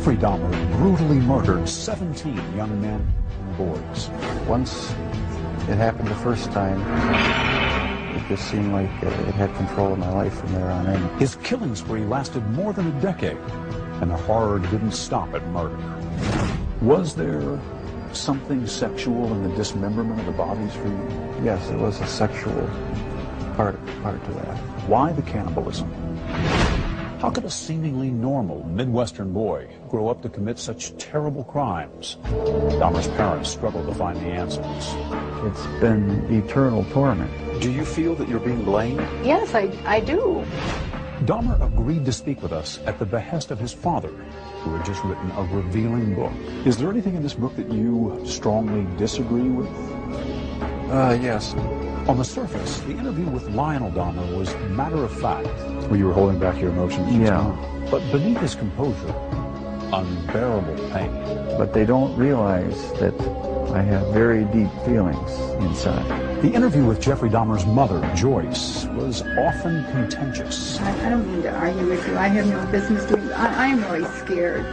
Jeffrey Dahmer brutally murdered 17 young men and boys. Once it happened the first time, it just seemed like it had control of my life from there on in. His killing spree lasted more than a decade, and the horror didn't stop at murder. Was there something sexual in the dismemberment of the bodies for you? Yes, there was a sexual part to that. Why the cannibalism? How could a seemingly normal Midwestern boy grow up to commit such terrible crimes? Dahmer's parents struggled to find the answers. It's been eternal torment. Do you feel that you're being blamed? Yes, I do. Dahmer agreed to speak with us at the behest of his father, who had just written a revealing book. Is there anything in this book that you strongly disagree with? Yes. On the surface, the interview with Lionel Dahmer was matter of fact. Well, you were holding back your emotions. Yeah. But beneath his composure, unbearable pain. But they don't realize that I have very deep feelings inside. The interview with Jeffrey Dahmer's mother, Joyce, was often contentious. I don't mean to argue with you. I have no business doing that. I am really scared.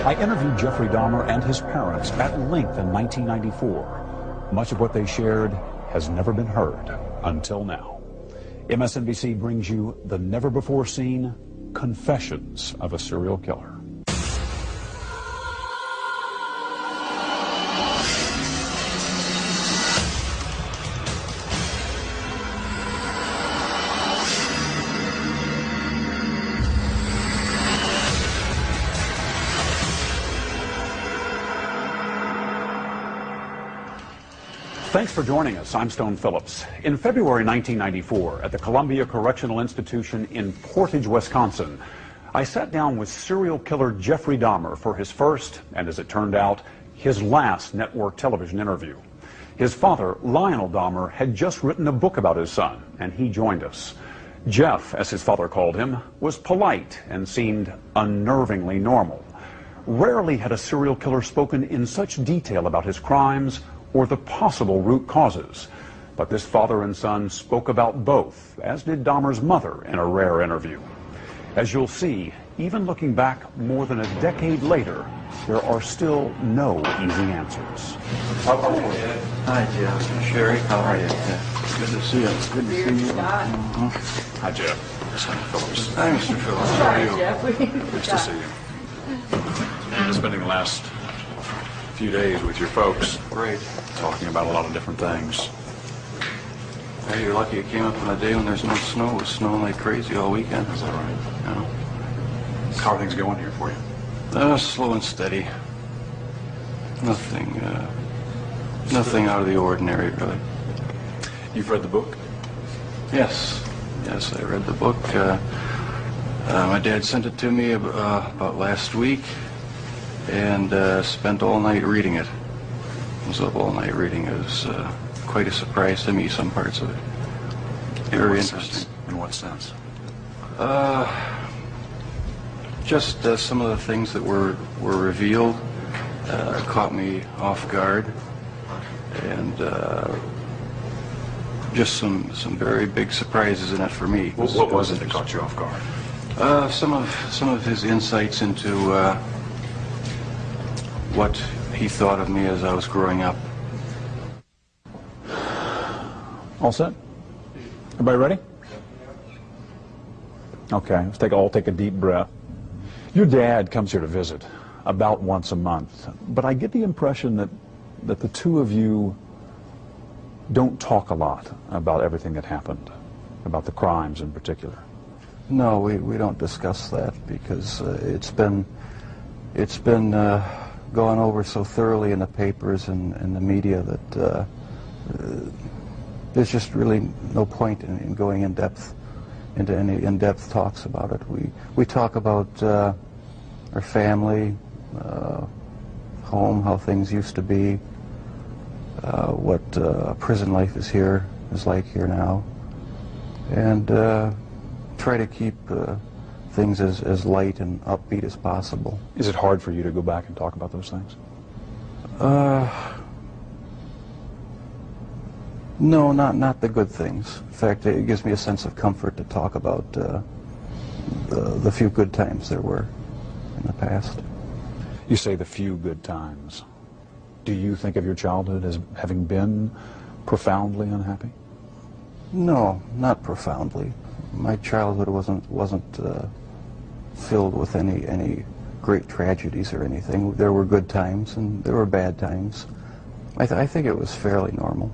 I interviewed Jeffrey Dahmer and his parents at length in 1994. Much of what they shared has never been heard until now. MSNBC brings you the never-before-seen Confessions of a Serial Killer. Thanks for joining us. I'm Stone Phillips. In February 1994, at the Columbia Correctional Institution in Portage, Wisconsin, I sat down with serial killer Jeffrey Dahmer for his first, and as it turned out, his last network television interview. His father, Lionel Dahmer, had just written a book about his son, and he joined us. Jeff, as his father called him, was polite and seemed unnervingly normal. Rarely had a serial killer spoken in such detail about his crimes or the possible root causes. But this father and son spoke about both, as did Dahmer's mother in a rare interview. As you'll see, even looking back more than a decade later, there are still no easy answers. Hi, Jeff. Sherry, how are you? Good to see you. Good to see you. Hi, Jeff. Mr. Phillips. Hi, Mr. Phillips. How are you? Nice to see you. You've been spending the last few days with your folks. Great. Talking about a lot of different things. Hey, you're lucky you came up on a day when there's no snow. It was snowing like crazy all weekend. Is that right? Yeah. How are things going here for you? Slow and steady. Nothing out of the ordinary, really. You've read the book? Yes, I read the book. My dad sent it to me about last week, and spent all night reading it. I was up all night reading it. It was quite a surprise to me, some parts of it. Very interesting. In what sense? Just some of the things that were revealed caught me off guard, and just some very big surprises in it for me. What was it that caught you off guard? Some of his insights into what he thought of me as I was growing up. All set? Everybody ready? Okay, let's all take a deep breath. Your dad comes here to visit about once a month, but I get the impression that the two of you don't talk a lot about everything that happened, about the crimes in particular. No, we don't discuss that because it's been gone over so thoroughly in the papers and the media that there's just really no point in going into any in-depth talks about it. We talk about our family, home, how things used to be, what prison life is like here now, and try to keep things as light and upbeat as possible. Is it hard for you to go back and talk about those things? No, not the good things. In fact, it gives me a sense of comfort to talk about the few good times there were in the past. You say the few good times. Do you think of your childhood as having been profoundly unhappy? No, not profoundly. My childhood wasn't filled with any great tragedies or anything. There were good times and there were bad times. I think it was fairly normal.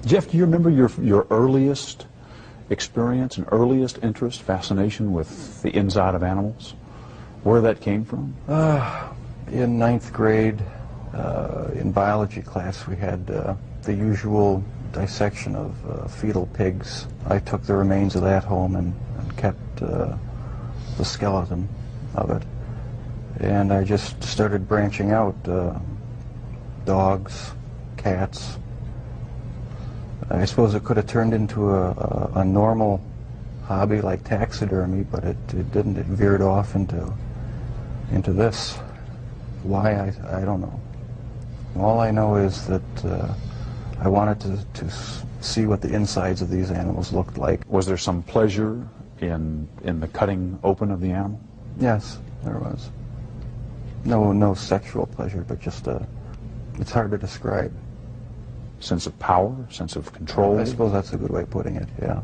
Jeff, do you remember your earliest experience and earliest interest, fascination with the inside of animals? Where that came from? In ninth grade, in biology class, we had the usual dissection of fetal pigs. I took the remains of that home and kept the skeleton of it. And I just started branching out, dogs, cats. I suppose it could have turned into a normal hobby like taxidermy, but it didn't. It veered off into this. Why, I don't know. All I know is that I wanted to see what the insides of these animals looked like. Was there some pleasure in the cutting open of the animal? Yes, there was. No sexual pleasure, but just it's hard to describe. Sense of power, sense of control? I suppose that's a good way of putting it, yeah.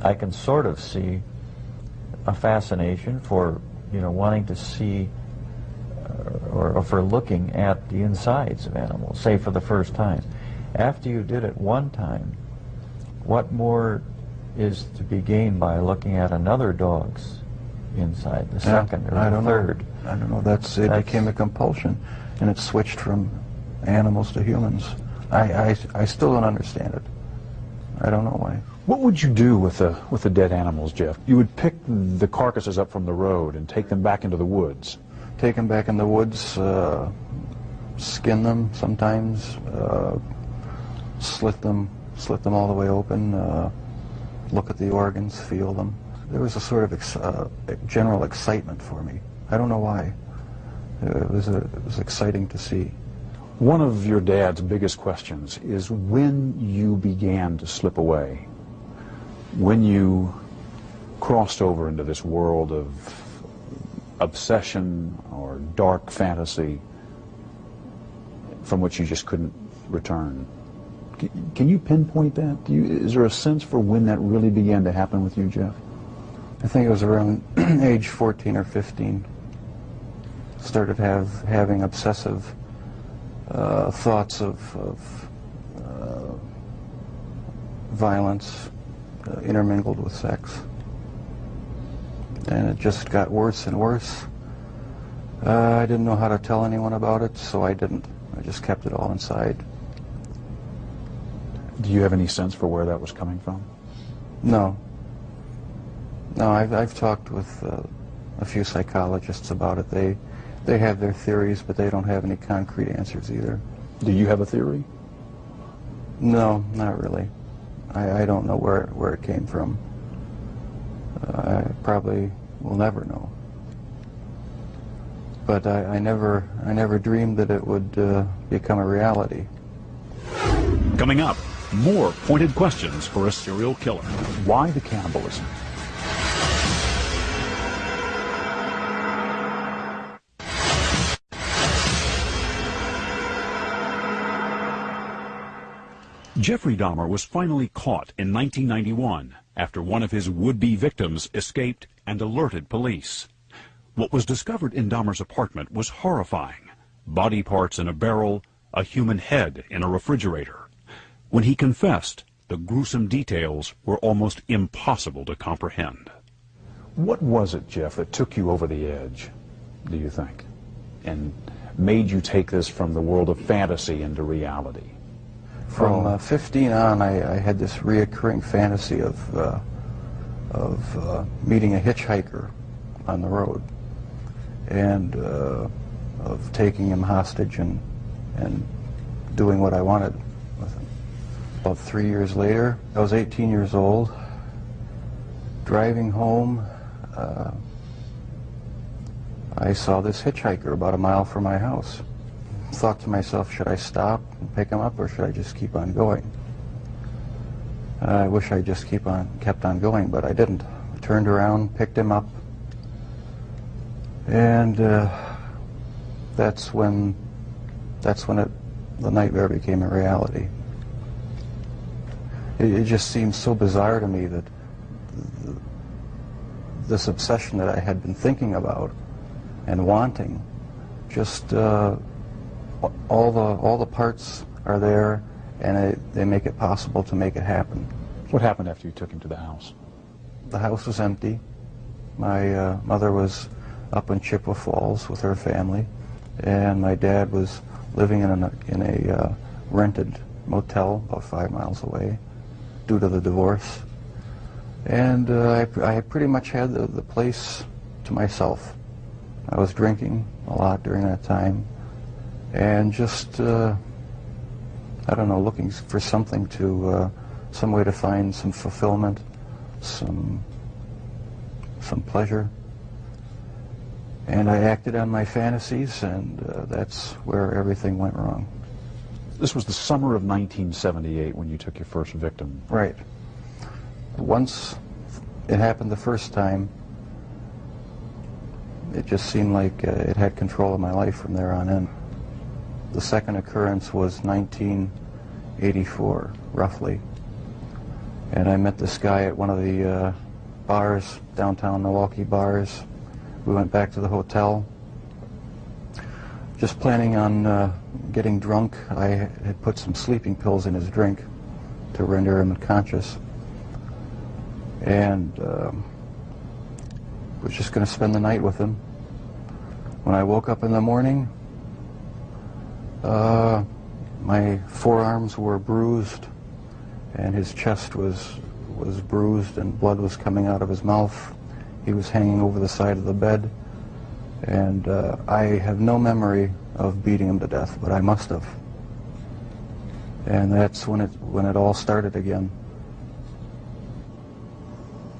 I can sort of see a fascination for, wanting to see or for looking at the insides of animals, say for the first time. After you did it one time, what more is to be gained by looking at another dog's inside, the second or the third? I don't know. It became a compulsion, and it switched from animals to humans. I still don't understand it. I don't know why. What would you do with the dead animals, Jeff? You would pick the carcasses up from the road and take them back into the woods. Take them back in the woods, skin them sometimes, slit them all the way open, look at the organs, feel them. There was a sort of general excitement for me. I don't know why. It was exciting to see. One of your dad's biggest questions is when you began to slip away, when you crossed over into this world of obsession or dark fantasy from which you just couldn't return. Can you pinpoint that? Is there a sense for when that really began to happen with you, Jeff? I think it was around age 14 or 15. Started having obsessive thoughts of violence intermingled with sex. And it just got worse and worse. I didn't know how to tell anyone about it, so I didn't. I just kept it all inside. Do you have any sense for where that was coming from? No. No, I've talked with a few psychologists about it. They have their theories, but they don't have any concrete answers either. Do you have a theory? No, not really. I don't know where it came from. I probably will never know. But I never dreamed that it would become a reality. Coming up, more pointed questions for a serial killer. Why the cannibalism? Jeffrey Dahmer was finally caught in 1991 after one of his would-be victims escaped and alerted police. What was discovered in Dahmer's apartment was horrifying. Body parts in a barrel, a human head in a refrigerator. When he confessed, the gruesome details were almost impossible to comprehend. What was it, Jeff, that took you over the edge, do you think, and made you take this from the world of fantasy into reality? From 15 on, I had this reoccurring fantasy of meeting a hitchhiker on the road and of taking him hostage and doing what I wanted with him. About 3 years later, I was 18 years old, driving home. I saw this hitchhiker about a mile from my house. Thought to myself, should I stop and pick him up, or should I just keep on going? I wish I just kept on going, but I didn't. I turned around, picked him up, And that's when the nightmare became a reality. It just seemed so bizarre to me that this obsession that I had been thinking about and wanting, just all the parts are there, and they make it possible to make it happen. What happened after you took him to the house? The house was empty. My mother was up in Chippewa Falls with her family, and my dad was living in a rented motel about 5 miles away due to the divorce. And I pretty much had the place to myself. I was drinking a lot during that time, and just, I don't know, looking for something to, some way to find some fulfillment, some pleasure. And I acted on my fantasies, and that's where everything went wrong. This was the summer of 1978 when you took your first victim. Right. Once it happened the first time, it just seemed like it had control of my life from there on in. The second occurrence was 1984, roughly. And I met this guy at one of the bars, downtown Milwaukee bars. We went back to the hotel, just planning on getting drunk. I had put some sleeping pills in his drink to render him unconscious. And was just going to spend the night with him. When I woke up in the morning, my forearms were bruised, and his chest was bruised, and blood was coming out of his mouth. He was hanging over the side of the bed, and I have no memory of beating him to death, but I must have. And that's when it all started again.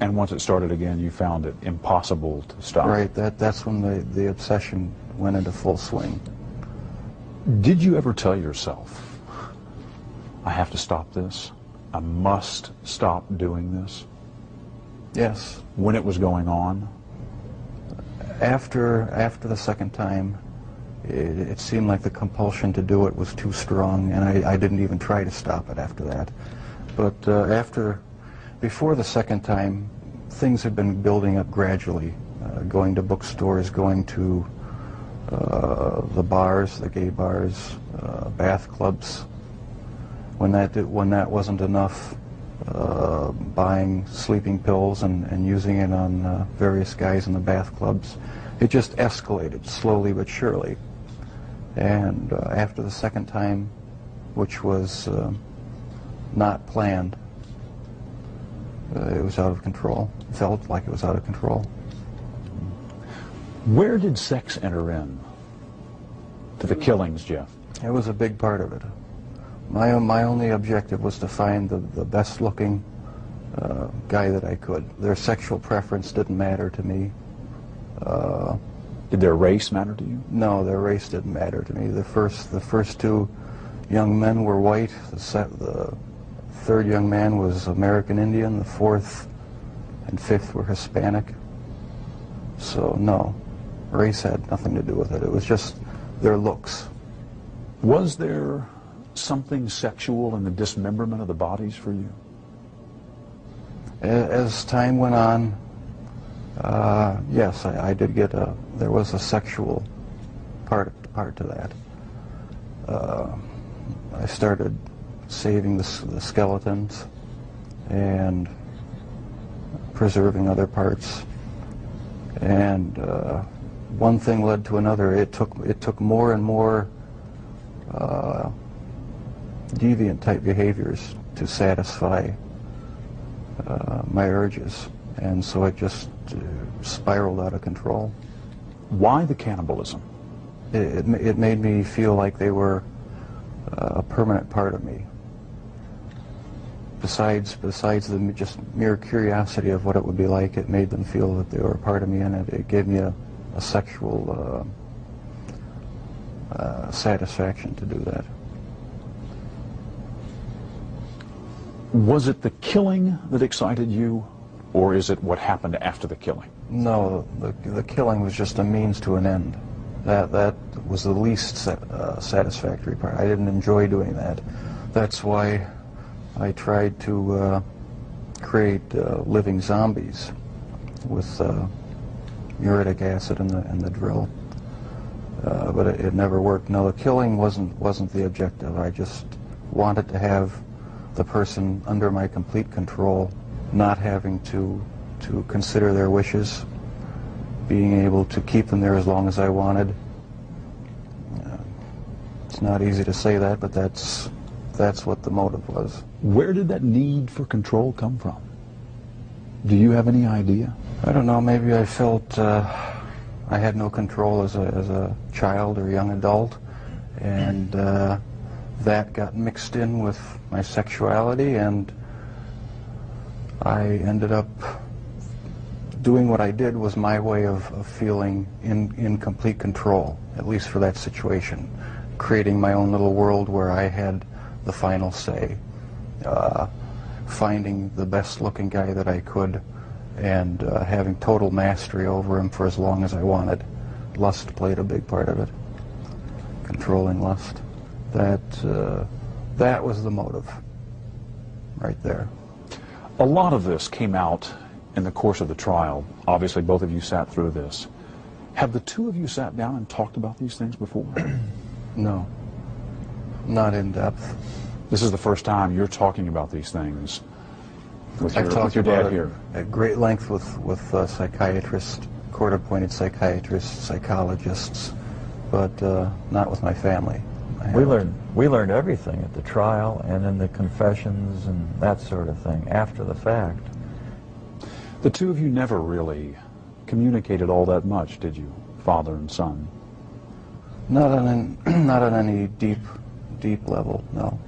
And once it started again, you found it impossible to stop. Right, that's when the obsession went into full swing. Did you ever tell yourself, I have to stop this? I must stop doing this? Yes. When it was going on? After the second time, it seemed like the compulsion to do it was too strong, and I didn't even try to stop it after that. But before the second time, things had been building up gradually, going to bookstores, going to the bars, the gay bars, bath clubs. When that wasn't enough, buying sleeping pills and using it on various guys in the bath clubs. It just escalated slowly but surely. And after the second time, which was not planned, it was out of control. It felt like it was out of control. Where did sex enter in to the killings, Jeff? It was a big part of it. My only objective was to find the best-looking guy that I could. Their sexual preference didn't matter to me. Did their race matter to you? No, their race didn't matter to me. The first two young men were white. The third young man was American Indian. The fourth and fifth were Hispanic. So no, race had nothing to do with it. It was just their looks. Was there something sexual in the dismemberment of the bodies for you? As time went on, yes, I did get there was a sexual part to that. I started saving the skeletons and preserving other parts, and one thing led to another. It took more and more deviant type behaviors to satisfy my urges, and so it just spiraled out of control. Why the cannibalism? It made me feel like they were a permanent part of me. Besides the just mere curiosity of what it would be like, it made them feel that they were a part of me, and it gave me a sexual satisfaction to do that. Was it the killing that excited you, or is it what happened after the killing? No, the killing was just a means to an end. That was the least satisfactory part. I didn't enjoy doing that. That's why I tried to create living zombies with uric acid in the drill. But it never worked. No, the killing wasn't the objective. I just wanted to have the person under my complete control, not having to consider their wishes, being able to keep them there as long as I wanted. It's not easy to say that, but that's what the motive was. Where did that need for control come from? Do you have any idea? I don't know, maybe I felt I had no control as a child or young adult, and that got mixed in with my sexuality, and I ended up doing what I did was my way of feeling in complete control, at least for that situation, creating my own little world where I had the final say, finding the best looking guy that I could, and having total mastery over him for as long as I wanted. Lust played a big part of it, controlling lust. That was the motive, right there. A lot of this came out in the course of the trial. Obviously, both of you sat through this. Have the two of you sat down and talked about these things before? No, not in depth. This is the first time you're talking about these things with I've talked your about dad it here. at great length with psychiatrists, court-appointed psychiatrists, psychologists, but not with my family. We learned everything at the trial and in the confessions and that sort of thing after the fact. The two of you never really communicated all that much, did you, father and son? Not on any deep level, no.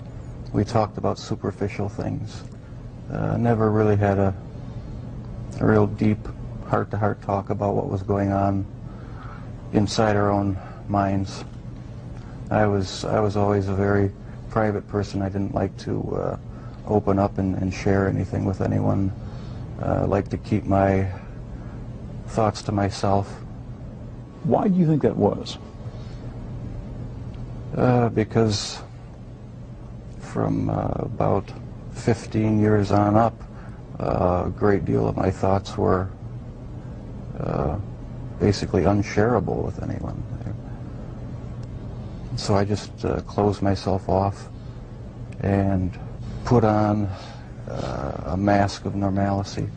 We talked about superficial things. Never really had a real deep heart-to-heart talk about what was going on inside our own minds. I was always a very private person. I didn't like to open up and share anything with anyone. I like to keep my thoughts to myself. Why do you think that was? Because from about 15 years on up, a great deal of my thoughts were basically unshareable with anyone. So I just closed myself off and put on a mask of normalcy.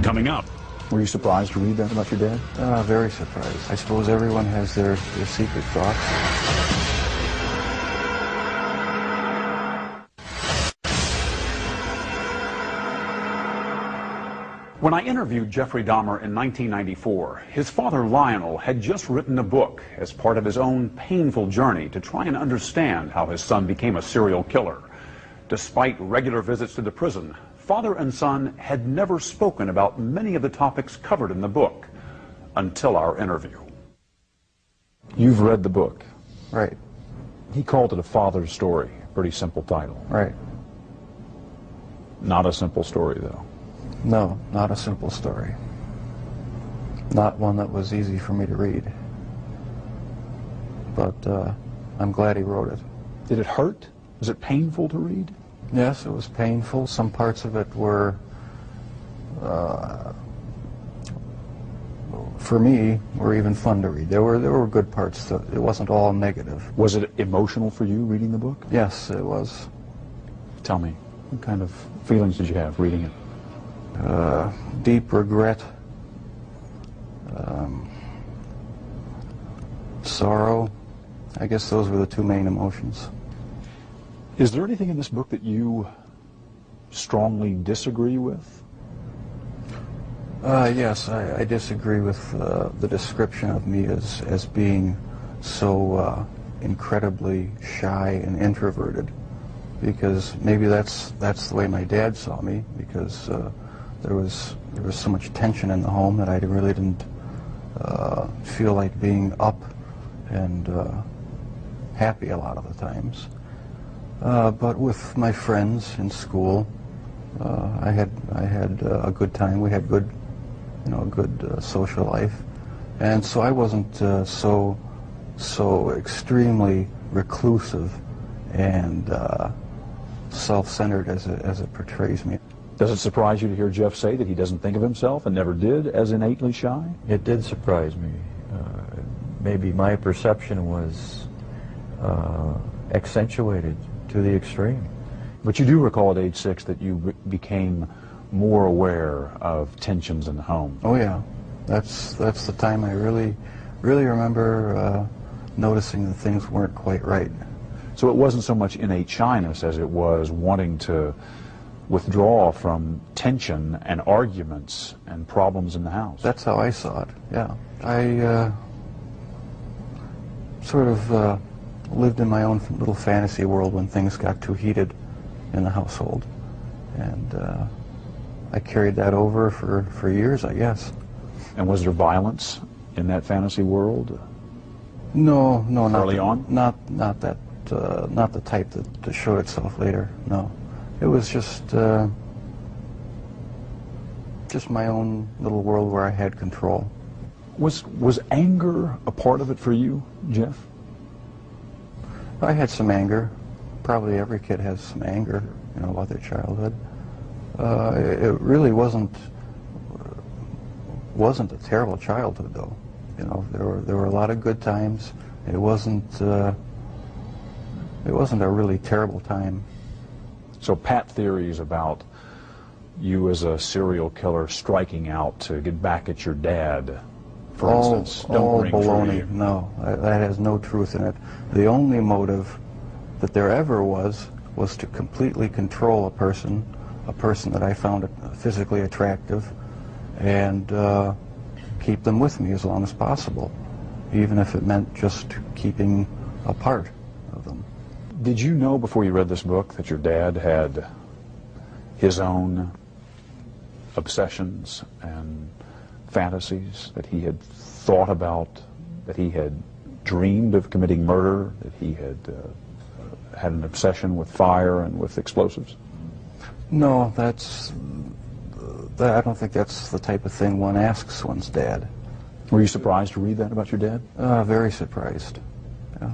Coming up, were you surprised to read that about your dad? Very surprised. I suppose everyone has their secret thoughts. When I interviewed Jeffrey Dahmer in 1994, his father Lionel had just written a book as part of his own painful journey to try and understand how his son became a serial killer. Despite regular visits to the prison, father and son had never spoken about many of the topics covered in the book until our interview. You've read the book. Right. He called it a father's story. Pretty simple title. Right. Not a simple story, though. No, not a simple story. Not one that was easy for me to read. But I'm glad he wrote it. Did it hurt? Was it painful to read? Yes, it was painful. Some parts of it were, for me, were even fun to read. There were good parts. It wasn't all negative. Was it emotional for you reading the book? Yes, it was. Tell me, what kind of feelings did you have reading it? Deep regret, sorrow. I guess those were the two main emotions. Is there anything in this book that you strongly disagree with? Yes, I disagree with the description of me as being so incredibly shy and introverted, because maybe that's the way my dad saw me, because there was so much tension in the home that I really didn't feel like being up and happy a lot of the times. But with my friends in school, I had a good time. We had good, a good social life, and so I wasn't so extremely reclusive and self-centered as it portrays me. Does it surprise you to hear Jeff say that he doesn't think of himself and never did as innately shy? It did surprise me. Maybe my perception was accentuated to the extreme. But you do recall at age 6 that you became more aware of tensions in the home. Oh yeah, that's the time I really remember noticing that things weren't quite right. So it wasn't so much innate shyness as it was wanting to withdraw from tension and arguments and problems in the house. That's how I saw it, yeah. I sort of lived in my own little fantasy world when things got too heated in the household. And I carried that over for years, I guess. And was there violence in that fantasy world? No, not early on? Not that, not the type that showed itself later, no. It was just my own little world where I had control. Was anger a part of it for you, Jeff? I had some anger. Probably every kid has some anger, about their childhood. It really wasn't a terrible childhood, though. There were a lot of good times. It wasn't a really terrible time. So pat theories about you as a serial killer striking out to get back at your dad, for instance, don't ring true to you. No, that has no truth in it. The only motive that there ever was to completely control a person that I found physically attractive, and keep them with me as long as possible, even if it meant just keeping a part of them. Did you know before you read this book that your dad had his own obsessions and fantasies, that he had thought about, that he had dreamed of committing murder, that he had had an obsession with fire and with explosives? No, I don't think that's the type of thing one asks one's dad. Were you surprised to read that about your dad? Very surprised. Yeah.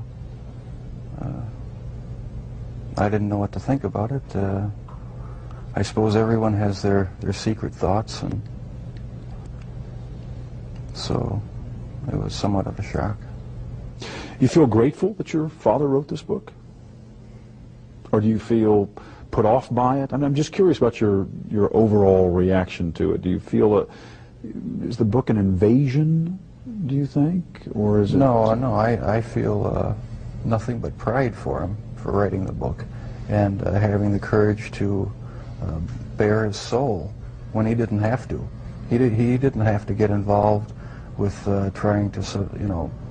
I didn't know what to think about it. I suppose everyone has their secret thoughts, and so it was somewhat of a shock. You feel grateful that your father wrote this book? Or do you feel put off by it? I mean, I'm just curious about your overall reaction to it. Do you feel is the book an invasion, do you think? Or is it... No, I feel nothing but pride for him for writing the book, and having the courage to bare his soul when he didn't have to. He didn't have to get involved with trying to,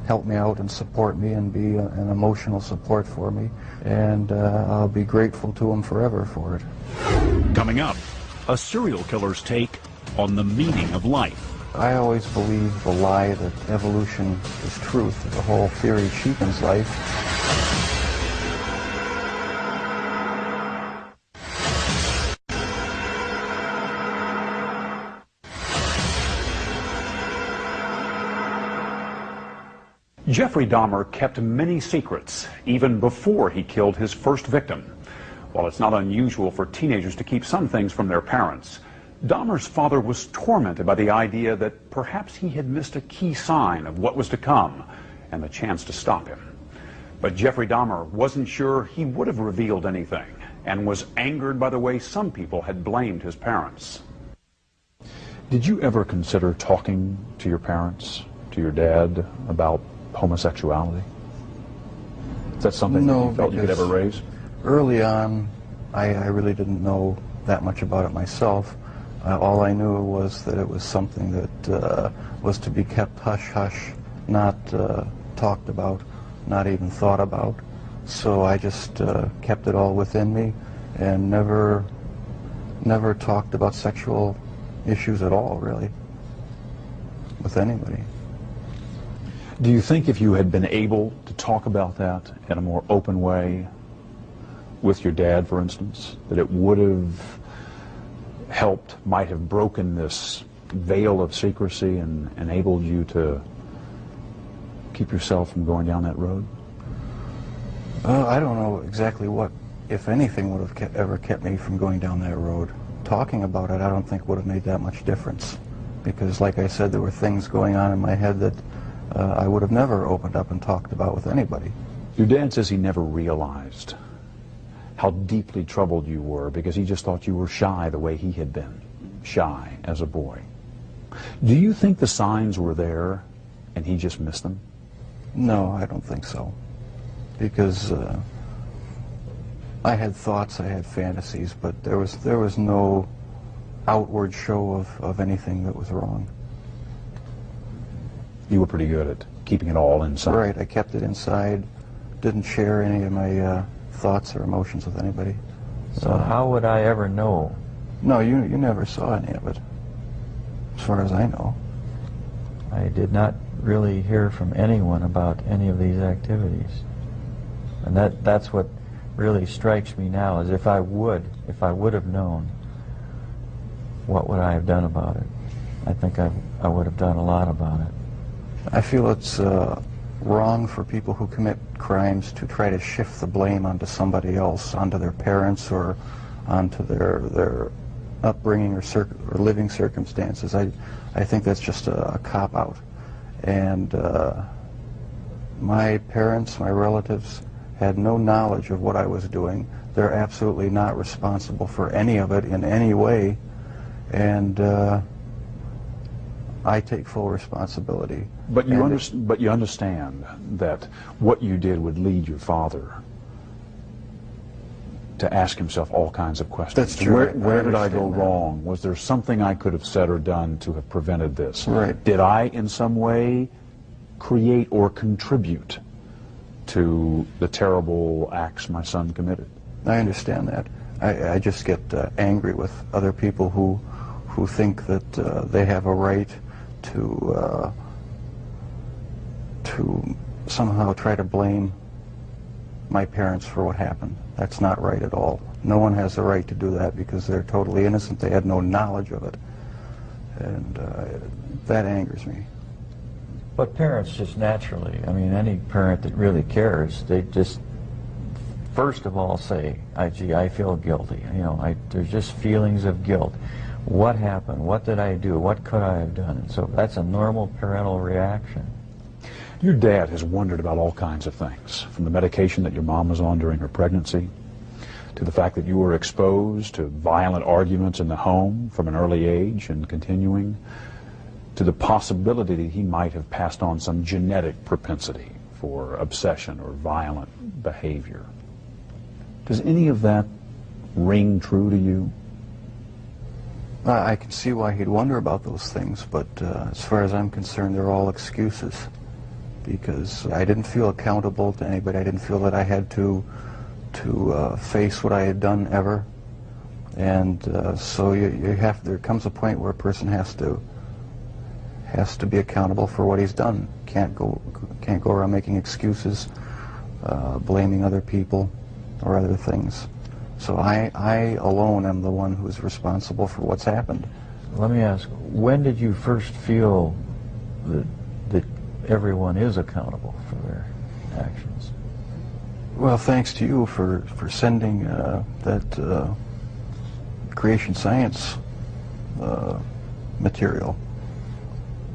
help me out and support me and be an emotional support for me, and I'll be grateful to him forever for it. Coming up, a serial killer's take on the meaning of life. I always believe the lie that evolution is truth. The whole theory cheapens life. Jeffrey Dahmer kept many secrets, even before he killed his first victim. While it's not unusual for teenagers to keep some things from their parents, Dahmer's father was tormented by the idea that perhaps he had missed a key sign of what was to come and the chance to stop him. But Jeffrey Dahmer wasn't sure he would have revealed anything, and was angered by the way some people had blamed his parents. Did you ever consider talking to your parents, to your dad, about homosexuality? Is that something that you felt you could ever raise? Early on, I really didn't know that much about it myself. All I knew was that it was something that was to be kept hush-hush, not talked about, not even thought about. So I just kept it all within me and never talked about sexual issues at all, really, with anybody. Do you think if you had been able to talk about that in a more open way with your dad, for instance, that it would have helped, might have broken this veil of secrecy and enabled you to keep yourself from going down that road? I don't know exactly what, if anything, would have ever kept me from going down that road. Talking about it, I don't think would have made that much difference, because, like I said, there were things going on in my head that I would have never opened up and talked about with anybody. Your dad says he never realized how deeply troubled you were because he just thought you were shy the way he had been, shy as a boy. Do you think the signs were there and he just missed them? No, I don't think so, because I had thoughts, I had fantasies, but there was no outward show of anything that was wrong. You were pretty good at keeping it all inside. Right, I kept it inside, didn't share any of my thoughts or emotions with anybody. So how would I ever know? No, you never saw any of it, as far as I know. I did not really hear from anyone about any of these activities. And that's what really strikes me now, is if I would have known, what would I have done about it? I think I would have done a lot about it. I feel it's wrong for people who commit crimes to try to shift the blame onto somebody else, onto their parents or onto their upbringing or living circumstances. I think that's just a cop-out. And my parents, my relatives, had no knowledge of what I was doing. They're absolutely not responsible for any of it in any way. And I take full responsibility. But you understand that what you did would lead your father to ask himself all kinds of questions. That's true. Where did I go wrong? Was there something I could have said or done to have prevented this? Right. Did I, in some way, create or contribute to the terrible acts my son committed? I understand that. I just get angry with other people who think that they have a right to somehow try to blame my parents for what happened. That's not right at all. No one has the right to do that because they're totally innocent. They had no knowledge of it. And that angers me. But parents just naturally, I mean, any parent that really cares, they just, first of all, say, gee, I feel guilty. You know, there's just feelings of guilt. What happened? What did I do? What could I have done? And so that's a normal parental reaction. Your dad has wondered about all kinds of things, from the medication that your mom was on during her pregnancy, to the fact that you were exposed to violent arguments in the home from an early age and continuing, to the possibility that he might have passed on some genetic propensity for obsession or violent behavior. Does any of that ring true to you? I can see why he'd wonder about those things, but as far as I'm concerned, they're all excuses, because I didn't feel accountable to anybody. I didn't feel that I had to face what I had done ever, and so there comes a point where a person has to be accountable for what he's done. Can't go around making excuses, blaming other people or other things. So I alone am the one who is responsible for what's happened. Let me ask, when did you first feel that everyone is accountable for their actions? Well, thanks to you for sending that creation science material,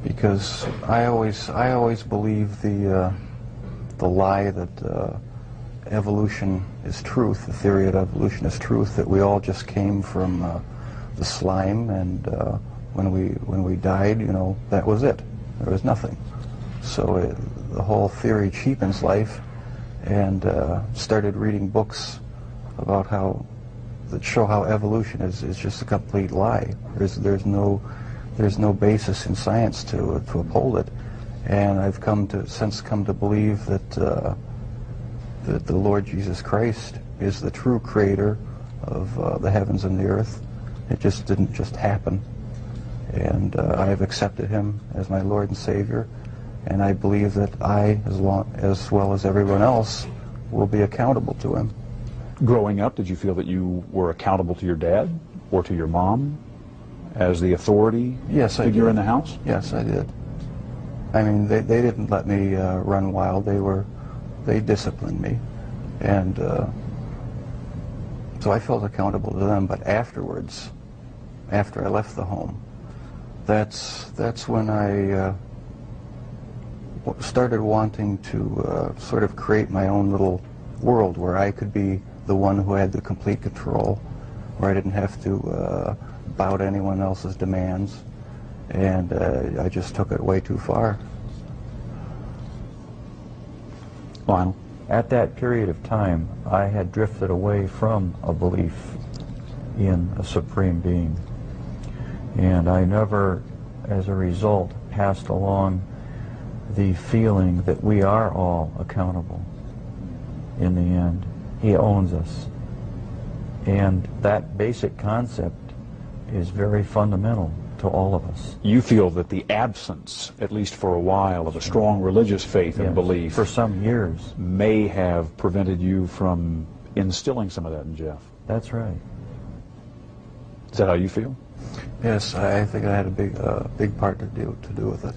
because I always believe the lie that evolution is truth, the theory that evolution is truth, that we all just came from the slime, and when we died, you know, that was it. There was nothing. So the whole theory cheapens life, and started reading books about that show how evolution is just a complete lie. There's no basis in science to uphold it, and I've since come to believe that the Lord Jesus Christ is the true creator of the heavens and the earth. It just didn't just happen, and I have accepted him as my Lord and Savior, and I believe that I, as well as everyone else, will be accountable to him. Growing up, did you feel that you were accountable to your dad or to your mom as the authority Yes, I figure did. in the house? Yes, I did. I mean, they didn't let me run wild. They disciplined me, and so I felt accountable to them. But afterwards, after I left the home, that's when I started wanting to sort of create my own little world where I could be the one who had the complete control, where I didn't have to bow to anyone else's demands, and I just took it way too far. Lionel? At that period of time, I had drifted away from a belief in a supreme being. And I never, as a result, passed along the feeling that we are all accountable in the end. He owns us. And that basic concept is very fundamental to all of us. You feel that the absence, at least for a while, of a strong religious faith and Yes, belief for some years. may have prevented you from instilling some of that in Jeff. That's right. Is that how you feel? Yes, I think I had a big part to do with it.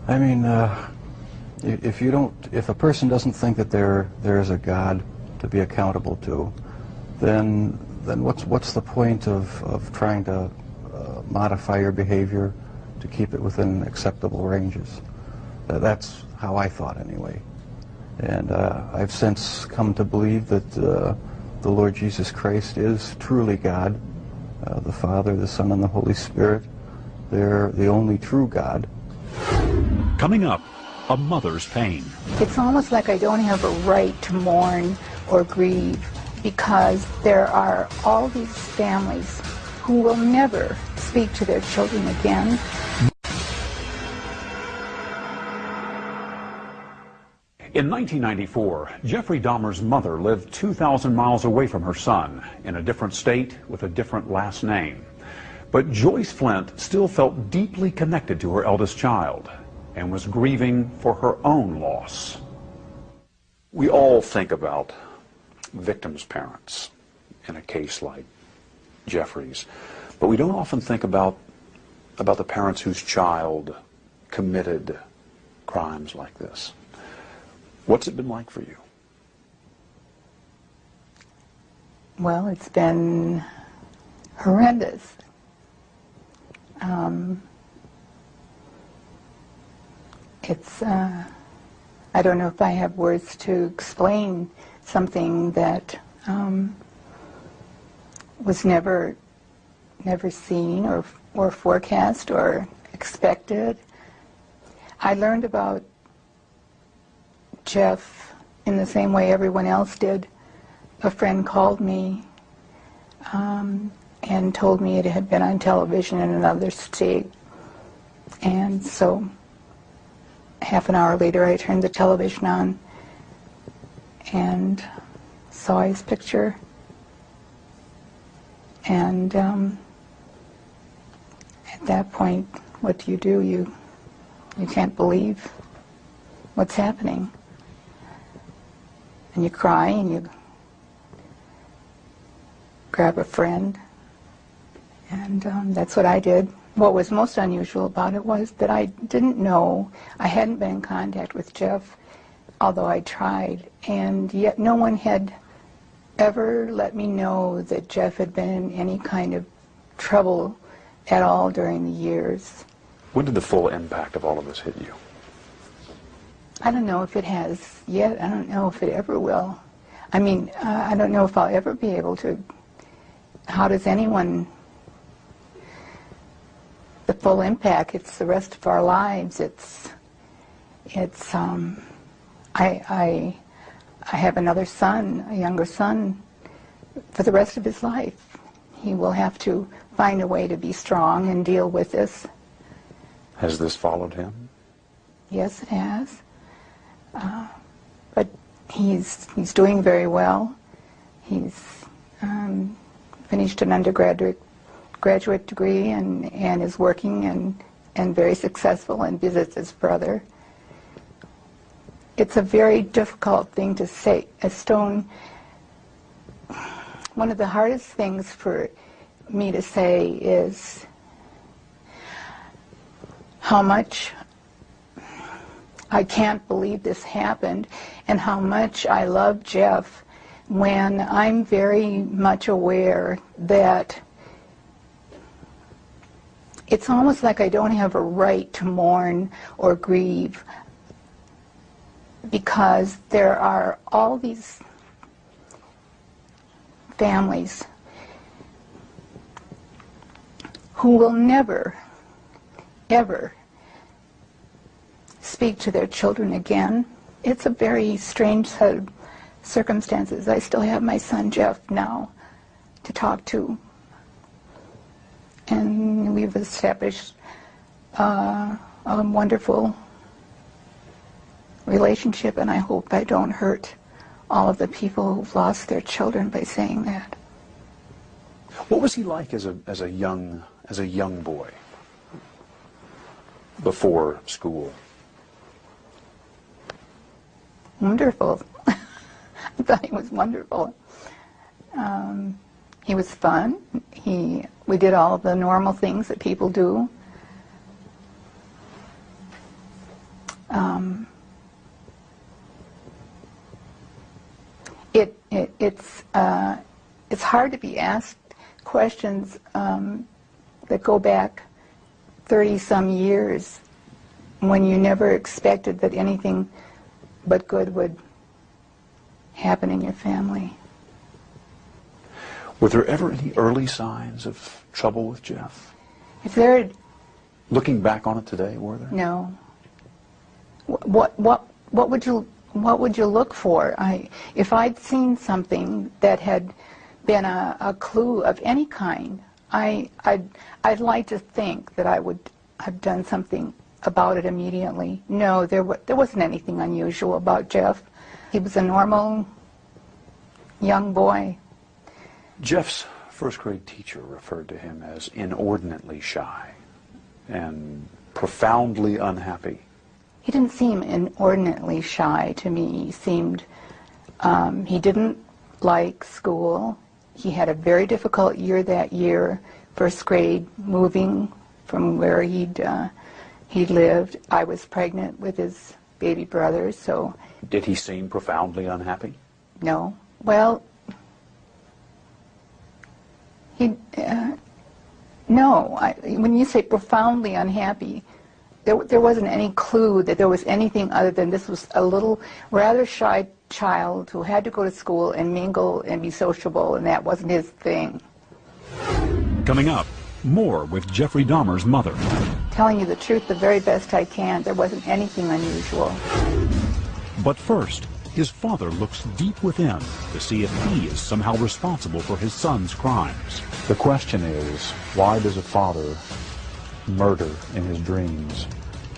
I mean, if a person doesn't think that there is a God to be accountable to, then what's the point of trying to modify your behavior to keep it within acceptable ranges? That's how I thought anyway. And I've since come to believe that the Lord Jesus Christ is truly God, the Father, the Son, and the Holy Spirit. They're the only true God. Coming up, a mother's pain. It's almost like I don't have a right to mourn or grieve because there are all these families who will never speak to their children again. In 1994, Jeffrey Dahmer's mother lived 2,000 miles away from her son, in a different state with a different last name. But Joyce Flint still felt deeply connected to her eldest child and was grieving for her own loss. We all think about victims' parents in a case like Jeffrey's, but we don't often think about the parents whose child committed crimes like this. What's it been like for you? Well, it's been horrendous. I don't know if I have words to explain something that was never seen or forecast or expected. I learned about Jeff in the same way everyone else did. A friend called me and told me it had been on television in another state. And so half an hour later I turned the television on and saw his picture. And at that point, what do? You can't believe what's happening. And you cry and you grab a friend, and that's what I did. What was most unusual about it was that I didn't know, I hadn't been in contact with Jeff, although I tried, and yet no one had ever let me know that Jeff had been in any kind of trouble at all during the years. When did the full impact of all of this hit you? I don't know if it has yet. I don't know if it ever will. I mean, I don't know if I'll ever be able to. How does anyone? The full impact. It's the rest of our lives. I have another son, a younger son, for the rest of his life. He will have to find a way to be strong and deal with this. Has this followed him? Yes, it has. But he's doing very well. He's finished an graduate degree and is working and very successful and visits his brother. It's a very difficult thing to say. One of the hardest things for me to say is how much I can't believe this happened, and how much I love Jeff, when I'm very much aware that it's almost like I don't have a right to mourn or grieve, because there are all these families who will never, ever speak to their children again. It's a very strange set of circumstances. I still have my son Jeff now to talk to, and we've established a wonderful relationship, and I hope I don't hurt all of the people who've lost their children by saying that. What was he like as a young boy before school? Wonderful. I thought he was wonderful. He was fun. We did all of the normal things that people do. It's hard to be asked questions that go back 30-some years when you never expected that anything but good would happen in your family. Were there ever any early signs of trouble with Jeff? If there had, looking back on it today, were there? no. What would you look for? If I'd seen something that had been a clue of any kind, I'd like to think that I would have done something about it immediately. No, there wasn't anything unusual about Jeff. He was a normal young boy. Jeff's first grade teacher referred to him as inordinately shy and profoundly unhappy. He didn't seem inordinately shy to me. He seemed, he didn't like school. He had a very difficult year that year, first grade, moving from where he'd lived. I was pregnant with his baby brother, so... Did he seem profoundly unhappy? No. Well, no. When you say profoundly unhappy, there wasn't any clue that there was anything other than this was a little, rather shy child who had to go to school and mingle and be sociable, and that wasn't his thing. Coming up, more with Jeffrey Dahmer's mother. Telling you the truth the very best I can, there wasn't anything unusual. But first, his father looks deep within to see if he is somehow responsible for his son's crimes. The question is, why does a father murder in his dreams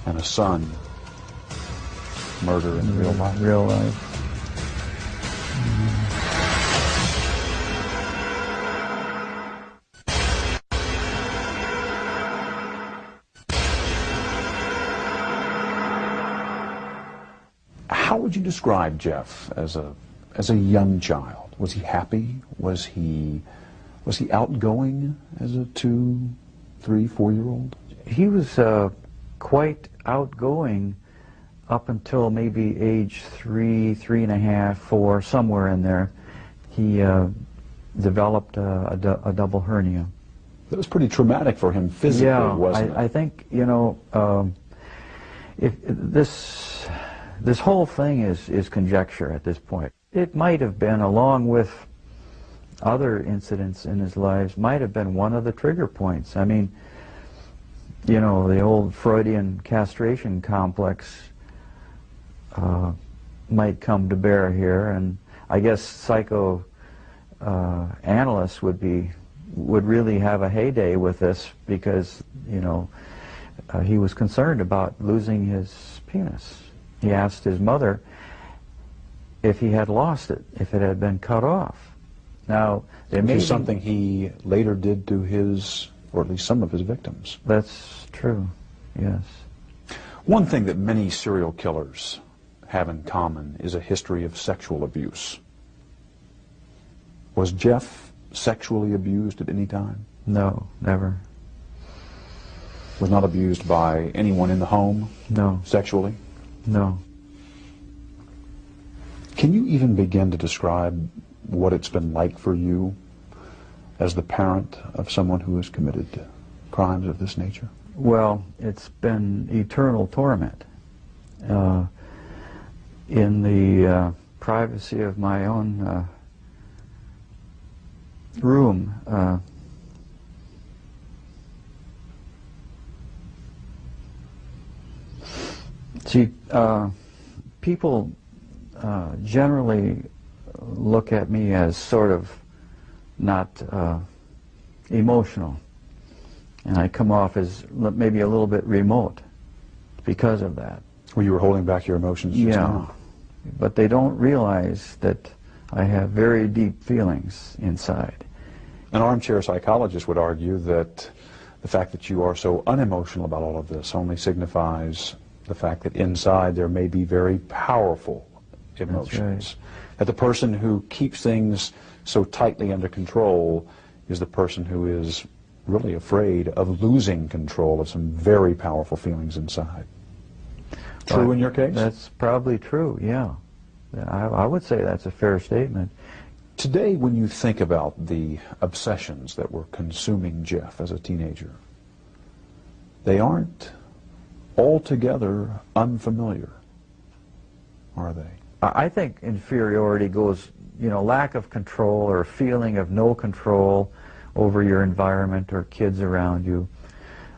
and a son murder in real life? Real life. How would you describe Jeff as a young child? Was he happy? Was he outgoing as a 2, 3, 4-year-old? He was quite outgoing up until maybe age 3, 3.5, 4, somewhere in there. He developed a double hernia. That was pretty traumatic for him physically, wasn't it? I think, you know, if this whole thing is conjecture at this point. It might have been, along with other incidents in his life, might have been one of the trigger points. I mean, you know, the old Freudian castration complex might come to bear here, and I guess psychoanalysts would really have a heyday with this, because, you know, he was concerned about losing his penis. He asked his mother if he had lost it, if it had been cut off. Now, there may be something he later did to his, or at least some of his victims. That's true, yes. One thing that many serial killers have in common is a history of sexual abuse. Was Jeff sexually abused at any time? No, never. Was not abused by anyone in the home? No. Sexually? No. Can you even begin to describe what it's been like for you as the parent of someone who has committed crimes of this nature? Well, it's been eternal torment. In the privacy of my own room, people generally look at me as sort of not emotional, and I come off as maybe a little bit remote because of that. Well, you were holding back your emotions just now. But they don't realize that I have very deep feelings inside. An armchair psychologist would argue that the fact that you are so unemotional about all of this only signifies the fact that inside there may be very powerful emotions. Right. That the person who keeps things so tightly under control is the person who is really afraid of losing control of some very powerful feelings inside. True in your case? That's probably true, yeah. I would say that's a fair statement. Today, when you think about the obsessions that were consuming Jeff as a teenager, they aren't altogether unfamiliar, are they? I think inferiority goes, lack of control or feeling of no control over your environment or kids around you.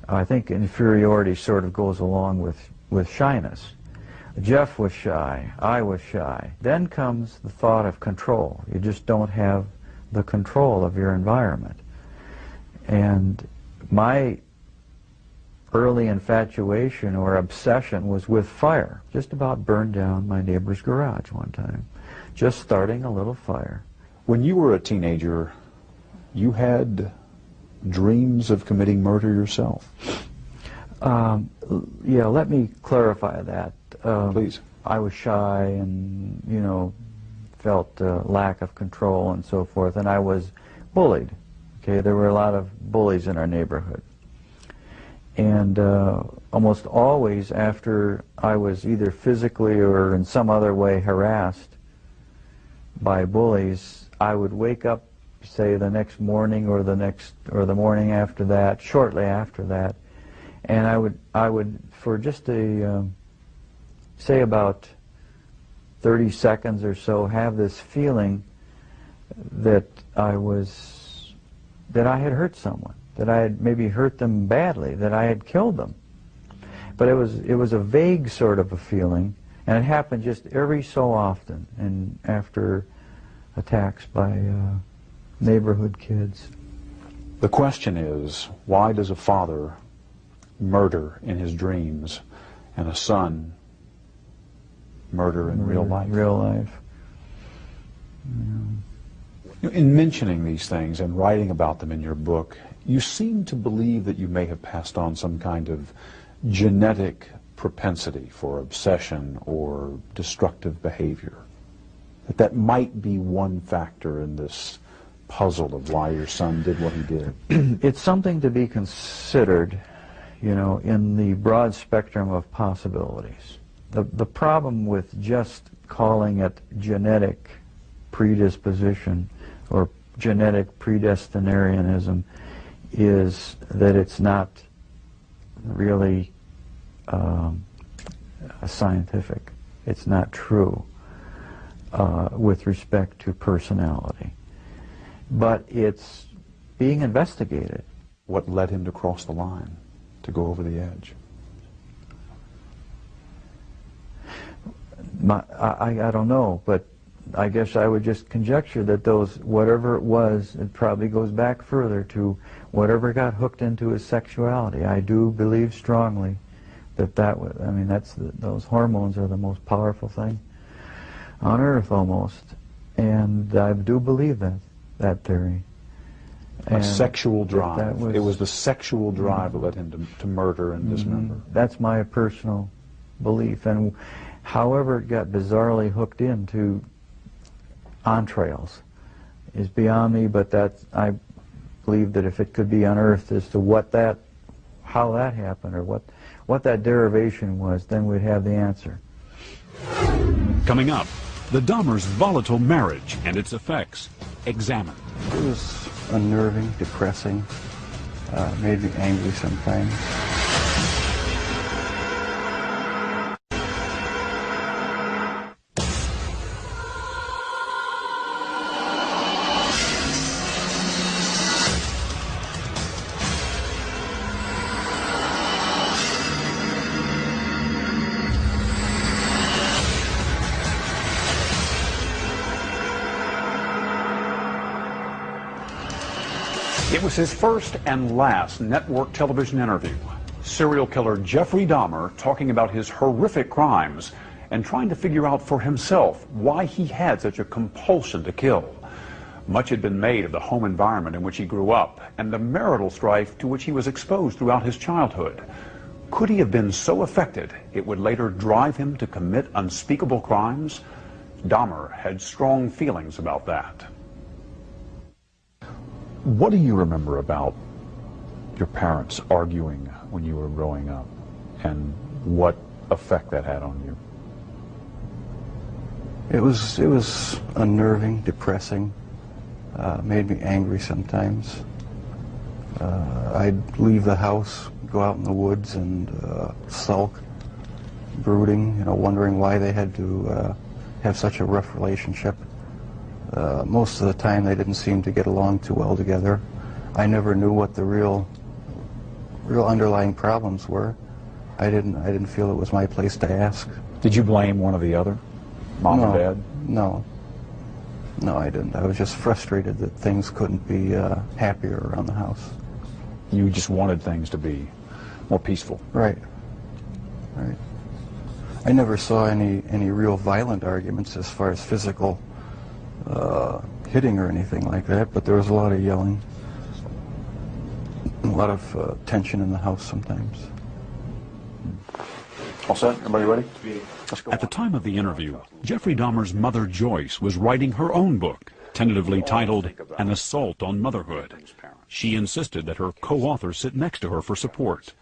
I think inferiority sort of goes along with shyness. Jeff was shy, I was shy. Then comes the thought of control. You just don't have the control of your environment. And my early infatuation or obsession was with fire. Just about burned down my neighbor's garage one time. Just starting a little fire. When you were a teenager, you had dreams of committing murder yourself. Yeah, let me clarify that. Please. I was shy and, felt lack of control and so forth, and I was bullied. Okay, there were a lot of bullies in our neighborhood. And almost always after I was either physically or in some other way harassed by bullies, I would wake up, say, the next morning or the morning after that, shortly after that, and I would for just say about 30 seconds or so, have this feeling that I had hurt someone, that I had maybe hurt them badly, that I had killed them. But it was a vague sort of a feeling, and it happened just every so often, and after attacks by neighborhood kids. The question is, why does a father murder in his dreams and a son murder in real life? Real life. Yeah. In mentioning these things and writing about them in your book, you seem to believe that you may have passed on some kind of genetic propensity for obsession or destructive behavior. That might be one factor in this puzzle of why your son did what he did. It's something to be considered, in the broad spectrum of possibilities. The problem with just calling it genetic predisposition or genetic predestinarianism is that it's not really scientific. It's not true with respect to personality. But it's being investigated. What led him to cross the line, to go over the edge? I don't know, but I guess I would just conjecture that whatever it was, it probably goes back further to whatever got hooked into his sexuality. I do believe strongly that those hormones are the most powerful thing on earth almost, and I do believe that theory. A sexual drive. It was the sexual drive that led him to murder and dismember. That's my personal belief, and however it got bizarrely hooked into entrails is beyond me, but believed that if it could be unearthed as to how that happened, or what that derivation was, then we'd have the answer. Coming up, the Dahmer's volatile marriage and its effects examined. It was unnerving, depressing, made me angry sometimes. It was his first and last network television interview. Serial killer Jeffrey Dahmer talking about his horrific crimes and trying to figure out for himself why he had such a compulsion to kill. Much had been made of the home environment in which he grew up and the marital strife to which he was exposed throughout his childhood. Could he have been so affected it would later drive him to commit unspeakable crimes? Dahmer had strong feelings about that. What do you remember about your parents arguing when you were growing up, and what effect that had on you? It was unnerving, depressing, made me angry sometimes. I'd leave the house, go out in the woods and sulk, brooding, wondering why they had to have such a rough relationship. Most of the time they didn't seem to get along too well together. I never knew what the real underlying problems were. I didn't feel it was my place to ask. Did you blame one or the other? Mom or Dad? No, I didn't. I was just frustrated that things couldn't be happier around the house. You just wanted things to be more peaceful. Right. I never saw any real violent arguments as far as physical hitting or anything like that, but there was a lot of yelling, a lot of tension in the house sometimes. All set? Everybody ready? Let's go. At the time of the interview, Jeffrey Dahmer's mother, Joyce, was writing her own book, tentatively titled An Assault on Motherhood. She insisted that her co-author sit next to her for support.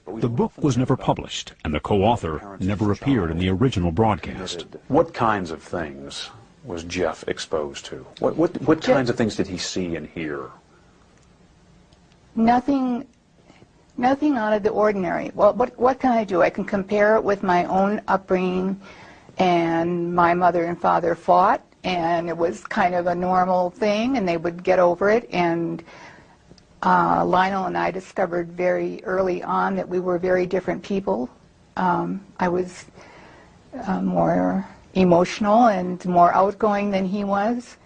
The book was never published, and the co-author never appeared in the original broadcast. What kinds of things was Jeff exposed to? What kinds of things did he see and hear? Nothing out of the ordinary. Well, what can I do? I can compare it with my own upbringing, and my mother and father fought, and it was kind of a normal thing, and they would get over it. And Lionel and I discovered very early on that we were very different people. I was more emotional and more outgoing than he was,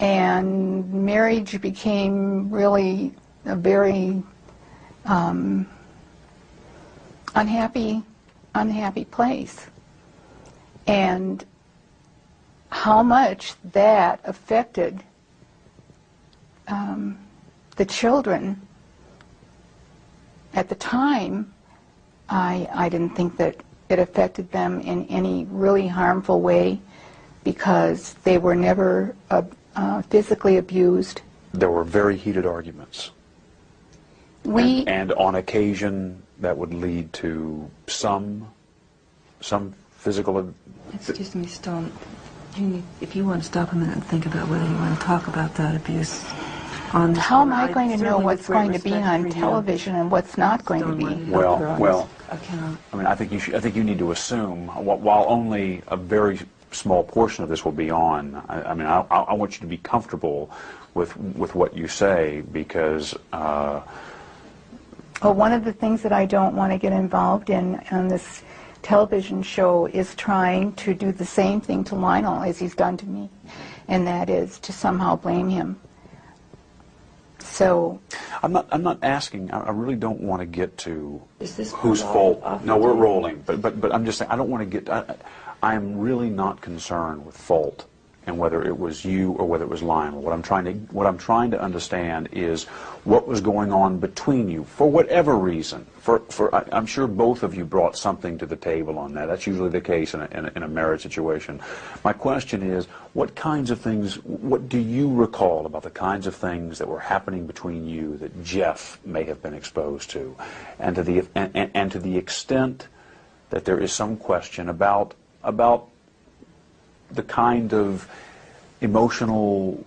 and marriage became really a very unhappy place. And how much that affected the children at the time, I didn't think that it affected them in any really harmful way, because they were never physically abused. There were very heated arguments. And on occasion that would lead to some physical... Excuse me, Stone. If you want to stop a minute and think about whether you want to talk about that abuse on the... How am I going to know what's going to be on television and what's not going to be? Well, I mean, I think you need to assume, while only a very small portion of this will be on, I mean, I want you to be comfortable with what you say, because... Well, one of the things that I don't want to get involved in on this television show is trying to do the same thing to Lionel as he's done to me, and that is to somehow blame him. So I'm not asking. I really don't want to get to whose fault. No, we're rolling. But I'm just saying, I don't want to get. I am really not concerned with fault and whether it was you or whether it was Lionel. What I'm trying to understand is what was going on between you, for whatever reason. I'm sure both of you brought something to the table on that. That's usually the case in a marriage situation. My question is, what kinds of things, what do you recall about the kinds of things that were happening between you that Jeff may have been exposed to, and to the extent that there is some question about the kind of emotional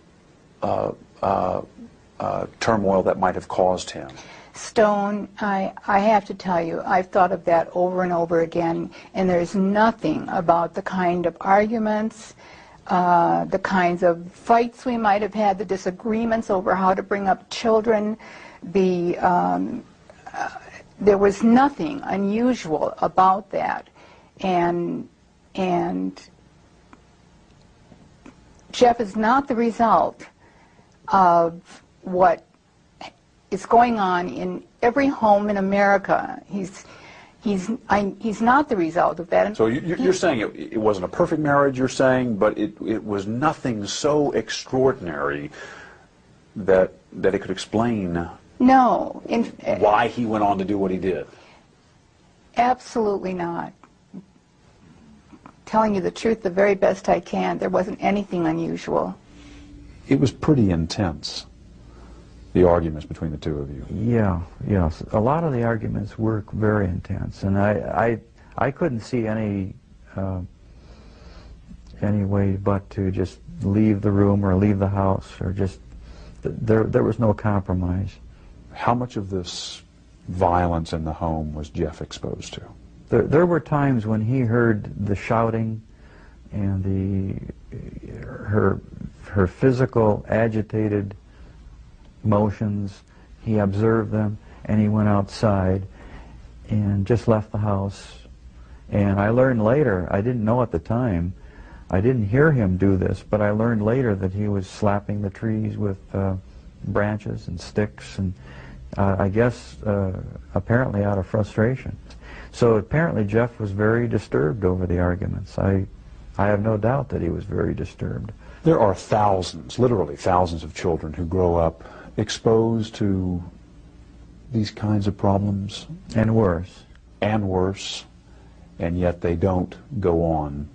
turmoil that might have caused him? Stone, I have to tell you, I've thought of that over and over again, and there's nothing about the kind of arguments, the kinds of fights we might have had, the disagreements over how to bring up children, there was nothing unusual about that. And Jeff is not the result of what is going on in every home in America. He's not the result of that. So you're saying it wasn't a perfect marriage, you're saying, but it was nothing so extraordinary that it could explain why he went on to do what he did? Absolutely not. Telling you the truth the very best I can, there wasn't anything unusual. It was pretty intense, the arguments between the two of you. Yes. A lot of the arguments were very intense, and I couldn't see any way but to just leave the room or leave the house, or just, there was no compromise. How much of this violence in the home was Jeff exposed to? There were times when he heard the shouting and her physical agitated motions. He observed them, and he went outside and just left the house. And I learned later, I didn't know at the time, I didn't hear him do this, but I learned later that he was slapping the trees with branches and sticks, and I guess apparently out of frustration. So apparently Jeff was very disturbed over the arguments. I have no doubt that he was very disturbed. There are thousands, literally thousands of children who grow up exposed to these kinds of problems. And worse. And worse. And yet they don't go on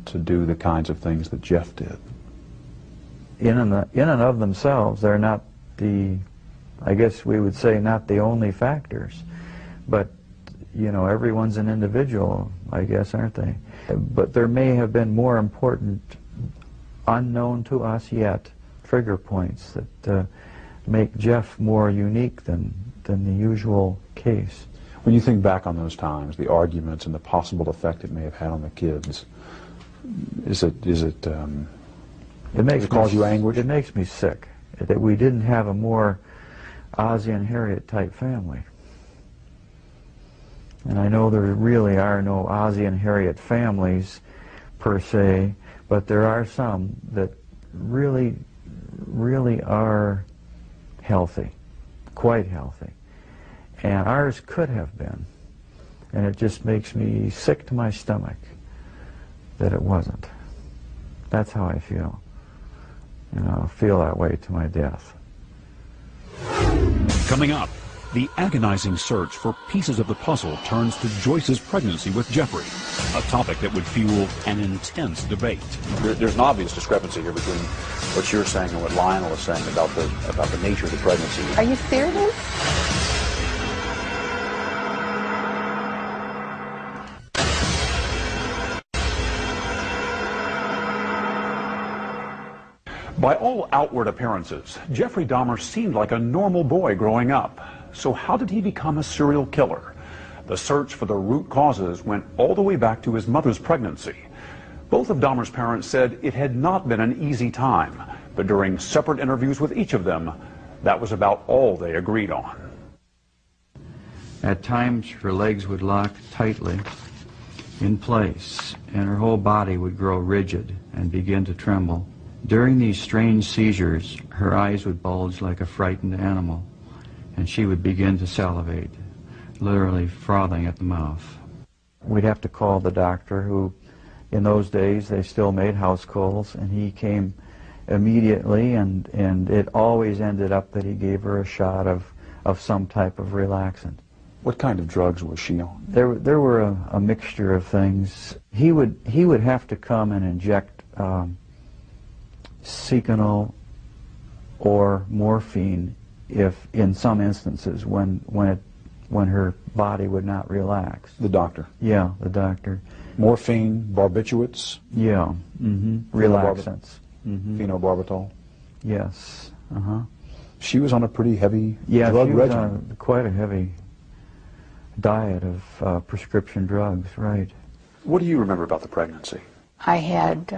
to do the kinds of things that Jeff did. In and of themselves, they're not I guess we would say, not the only factors. But, you know, everyone's an individual, I guess, aren't they? But there may have been more important, unknown to us yet, trigger points that make Jeff more unique than the usual case. When you think back on those times, the arguments and the possible effect it may have had on the kids, does it cause you anguish? It makes me sick that we didn't have a more Ozzie and Harriet type family. And I know there really are no Ozzie and Harriet families per se, but there are some that really are healthy, quite healthy. And ours could have been. And it just makes me sick to my stomach that it wasn't. That's how I feel. And I'll feel that way to my death. Coming up, the agonizing search for pieces of the puzzle turns to Joyce's pregnancy with Jeffrey, a topic that would fuel an intense debate. There's an obvious discrepancy here between what you're saying and what Lionel is saying about the nature of the pregnancy. Are you serious? By all outward appearances, Jeffrey Dahmer seemed like a normal boy growing up. So how did he become a serial killer? The search for the root causes went all the way back to his mother's pregnancy. Both of Dahmer's parents said it had not been an easy time, but during separate interviews with each of them, that was about all they agreed on. At times, her legs would lock tightly in place, and her whole body would grow rigid and begin to tremble. During these strange seizures, her eyes would bulge like a frightened animal, and she would begin to salivate, literally frothing at the mouth. We'd have to call the doctor, who in those days they still made house calls, and he came immediately, and it always ended up that he gave her a shot of some type of relaxant. What kind of drugs was she on? There were a mixture of things. He would have to come and inject Seconal or morphine if, in some instances, when her body would not relax. The doctor? Yeah, the doctor. Morphine, barbiturates? Yeah, relaxants. Phenobarbital? Yes, She was on a pretty heavy yeah, drug she was regimen. on quite a heavy diet of prescription drugs, right. What do you remember about the pregnancy? I had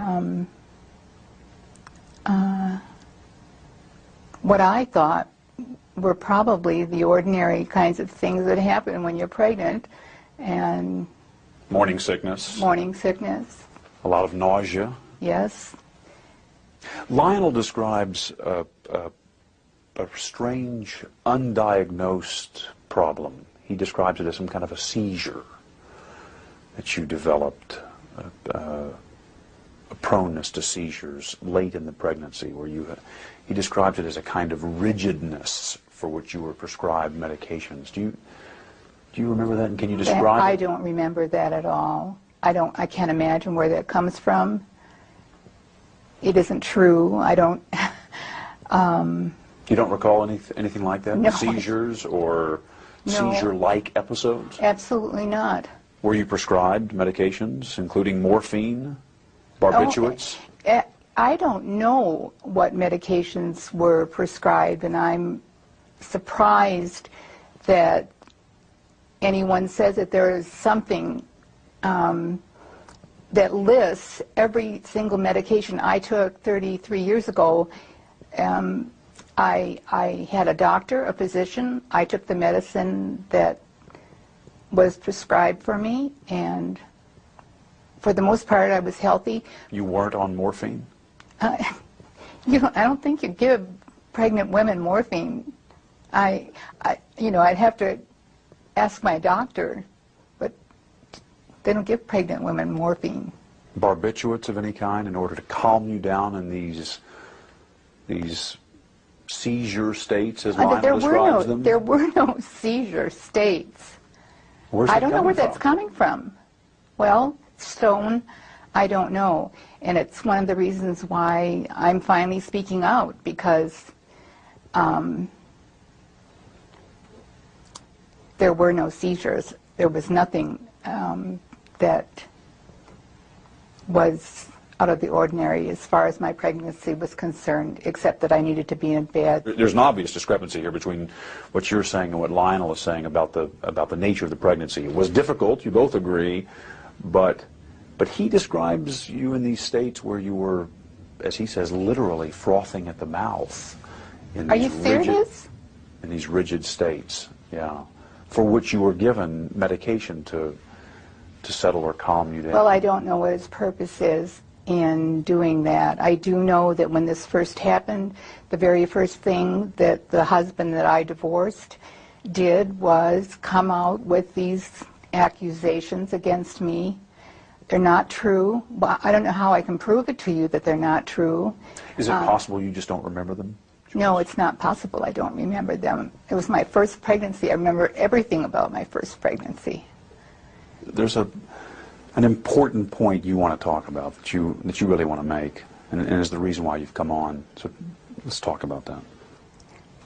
what I thought were probably the ordinary kinds of things that happen when you're pregnant, and Morning sickness, morning sickness, a lot of nausea. yes. Lionel describes a strange, undiagnosed problem. He describes it as some kind of a seizure that you developed, a proneness to seizures late in the pregnancy, where he describes it as a kind of rigidness for which you were prescribed medications. Do you remember that, and can you describe I it? don't remember that at all. I can't imagine where that comes from. It isn't true. I don't. You don't recall anything like that? No. Seizures or No. seizure-like episodes? Absolutely not. Were you prescribed medications, including morphine, barbiturates? I don't know what medications were prescribed, and I'm surprised that anyone says that there is something that lists every single medication I took 33 years ago. I had a doctor, a physician. I took the medicine that was prescribed for me, and for the most part I was healthy. You weren't on morphine? I don't think you give pregnant women morphine. I'd have to ask my doctor, but they don't give pregnant women morphine. Barbiturates of any kind in order to calm you down in these seizure states, as Lionel describes them? There were no seizure states. Where's I it don't know where coming that's from? coming from. Well, Stone, I don't know. And it's one of the reasons why I'm finally speaking out, because there were no seizures. There was nothing that was out of the ordinary as far as my pregnancy was concerned, except that I needed to be in bed. There's an obvious discrepancy here between what you're saying and what Lionel is saying about the nature of the pregnancy. It was difficult, you both agree, but he describes you in these states where you were, as he says, literally frothing at the mouth. Are you serious? In these rigid states, yeah, for which you were given medication to settle or calm you down. Well, I don't know what his purpose is in doing that. I do know that when this first happened, the very first thing that the husband that I divorced did was come out with these accusations against me. They're not true. Well, I don't know how I can prove it to you that they're not true. Is it possible you just don't remember them? No, it's not possible. I don't remember them. It was my first pregnancy. I remember everything about my first pregnancy. There's an important point you want to talk about that you really want to make, and is the reason why you've come on. So let's talk about that.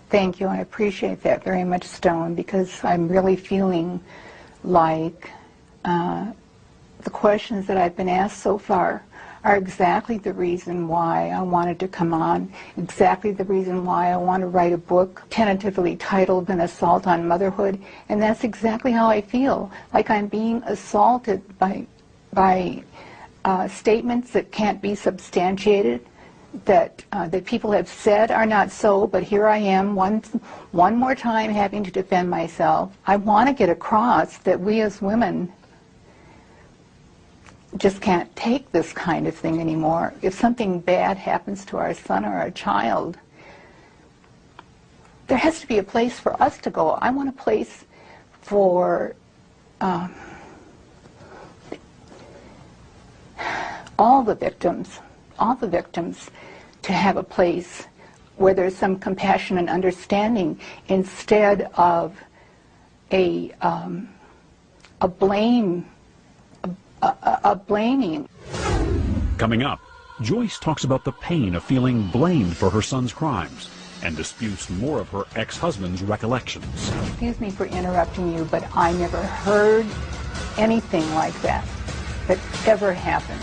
Thank you. I appreciate that very much, Stone, because I'm really feeling like the questions that I've been asked so far are exactly the reason why I wanted to come on, exactly the reason why I want to write a book tentatively titled An Assault on Motherhood, and that's exactly how I feel, like I'm being assaulted by statements that can't be substantiated, that people have said are not so, but here I am one more time having to defend myself. I want to get across that we as women just can't take this kind of thing anymore. If something bad happens to our son or our child, there has to be a place for us to go. I want a place for all the victims, to have a place where there's some compassion and understanding instead of a blaming. Coming up, Joyce talks about the pain of feeling blamed for her son's crimes and disputes more of her ex-husband's recollections. Excuse me for interrupting you, but I never heard anything like that ever happened.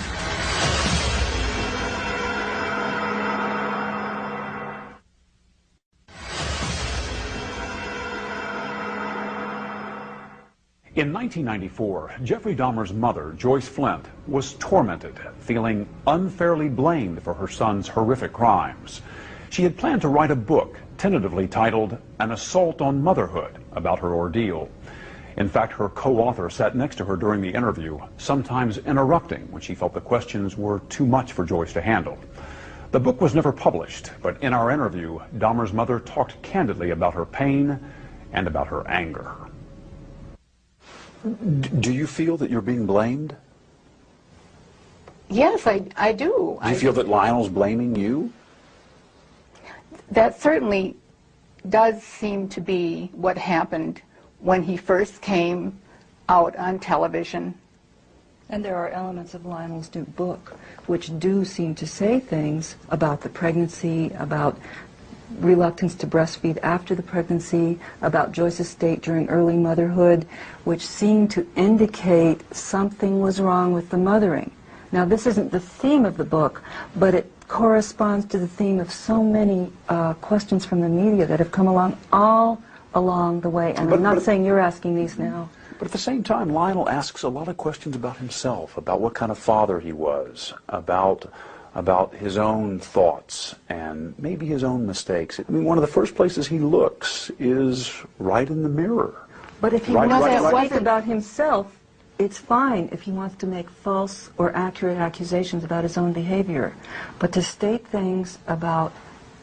In 1994, Jeffrey Dahmer's mother, Joyce Flint, was tormented, feeling unfairly blamed for her son's horrific crimes. She had planned to write a book, tentatively titled An Assault on Motherhood, about her ordeal. In fact, her co-author sat next to her during the interview, sometimes interrupting when she felt the questions were too much for Joyce to handle. The book was never published, but in our interview, Dahmer's mother talked candidly about her pain and about her anger. Do you feel that you're being blamed? Yes, I do. Do you feel that Lionel's blaming you? That certainly does seem to be what happened when he first came out on television. And there are elements of Lionel's new book which do seem to say things about the pregnancy, about reluctance to breastfeed after the pregnancy, about Joyce's state during early motherhood, which seem to indicate something was wrong with the mothering. Now, this isn't the theme of the book, but it corresponds to the theme of so many questions from the media that have come along all along the way. And I'm not saying you're asking these now. But at the same time, Lionel asks a lot of questions about himself, about what kind of father he was, about his own thoughts and maybe his own mistakes. I mean, one of the first places he looks is right in the mirror. But if he wants to speak about himself, it's fine if he wants to make false or accurate accusations about his own behavior. But to state things about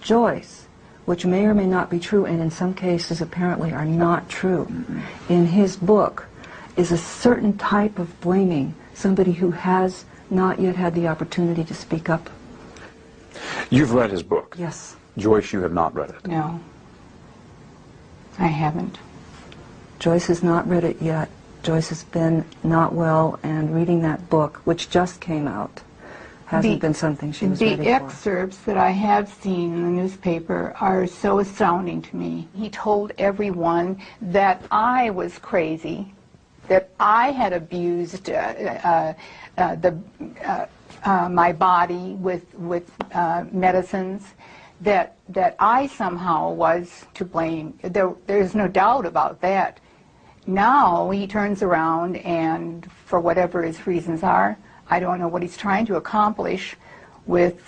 Joyce, which may or may not be true, and in some cases apparently are not true, in his book, is a certain type of blaming somebody who has not yet had the opportunity to speak up. You've read his book? Yes. Joyce, you have not read it? No, I haven't. Joyce has not read it yet. Joyce has been not well, and reading that book, which just came out, hasn't been something she was ready for. The excerpts that I have seen in the newspaper are so astounding to me. He told everyone that I was crazy, that I had abused my body with medicines, that I somehow was to blame. There's no doubt about that. Now he turns around and, for whatever his reasons are, I don't know what he's trying to accomplish with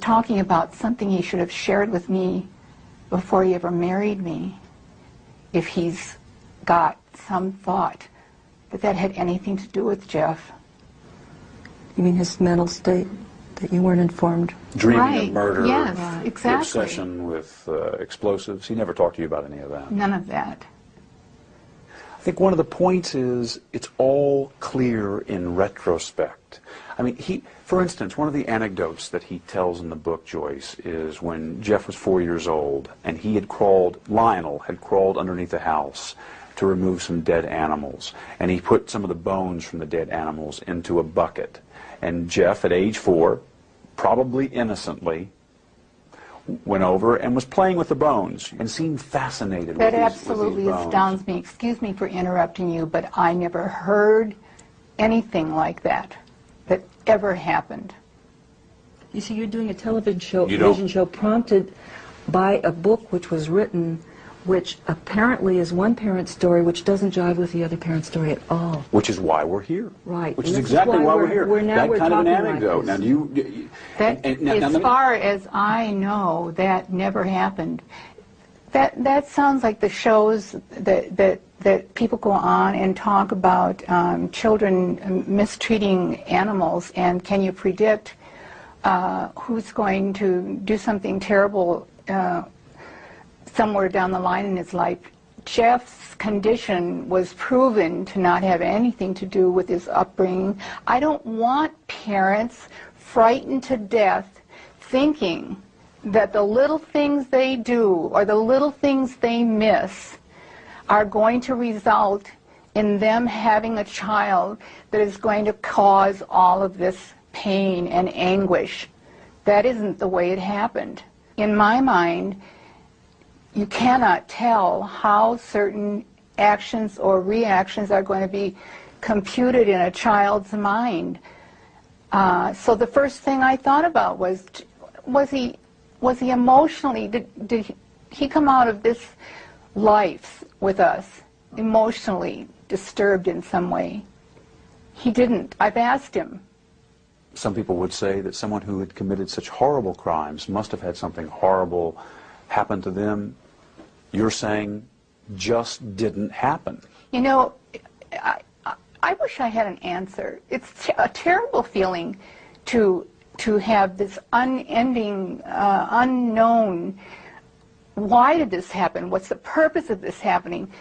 talking about something he should have shared with me before he ever married me, if he's got some thought that had anything to do with Jeff. You mean his mental state, that you weren't informed? Dreaming of murder, yes, exactly. The obsession with explosives. He never talked to you about any of that? None of that. I think one of the points is it's all clear in retrospect. I mean, for instance, one of the anecdotes that he tells in the book, Joyce, is when Jeff was 4 years old and Lionel had crawled underneath the house to remove some dead animals, and he put some of the bones from the dead animals into a bucket. And Jeff, at age 4, probably innocently, went over and was playing with the bones and seemed fascinated that with these absolutely bones. astounds me. Excuse me for interrupting you, but I never heard anything like that ever happened. You see, you're doing a television show prompted by a book which was written, which apparently is one parent's story which doesn't jive with the other parent's story at all. Which is why we're here. Right. Which is exactly why we're here. That kind of an anecdote. Now, As far as I know, that never happened. That sounds like the shows that people go on and talk about children mistreating animals, and can you predict who's going to do something terrible somewhere down the line in his life Jeff's condition was proven to not have anything to do with his upbringing. I don't want parents frightened to death thinking that the little things they do or the little things they miss are going to result in them having a child that is going to cause all of this pain and anguish. That isn't the way it happened. In my mind, you cannot tell how certain actions or reactions are going to be computed in a child's mind. So the first thing I thought about was he emotionally, did he come out of this life with us emotionally disturbed in some way? He didn't. I've asked him. Some people would say that someone who had committed such horrible crimes must have had something horrible happen to them. You're saying just didn't happen. You know, I wish I had an answer. It's a terrible feeling to have this unending, unknown, why did this happen? What's the purpose of this happening?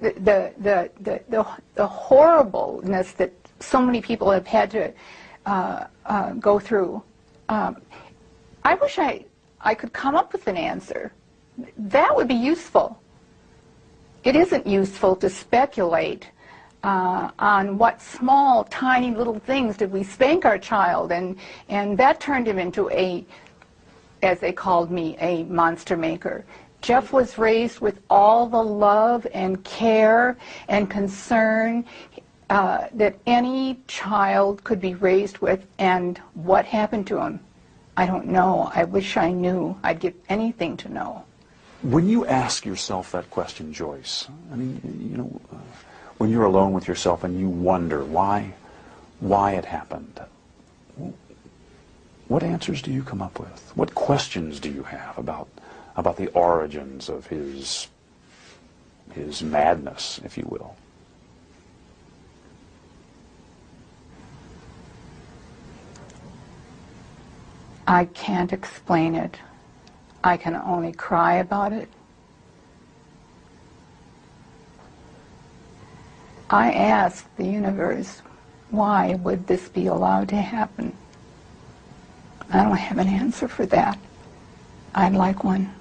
The horribleness that so many people have had to go through. I wish I could come up with an answer. That would be useful. It isn't useful to speculate on what small, tiny little things did we spank our child, and that turned him into a, as they called me, a monster maker. Jeff was raised with all the love and care and concern that any child could be raised with, and what happened to him, I don't know. I wish I knew. I'd give anything to know. When you ask yourself that question, Joyce, I mean, you know, when you're alone with yourself and you wonder why it happened, what answers do you come up with? What questions do you have about the origins of his madness, if you will? I can't explain it. I can only cry about it. I ask the universe, why would this be allowed to happen? I don't have an answer for that. I'd like one.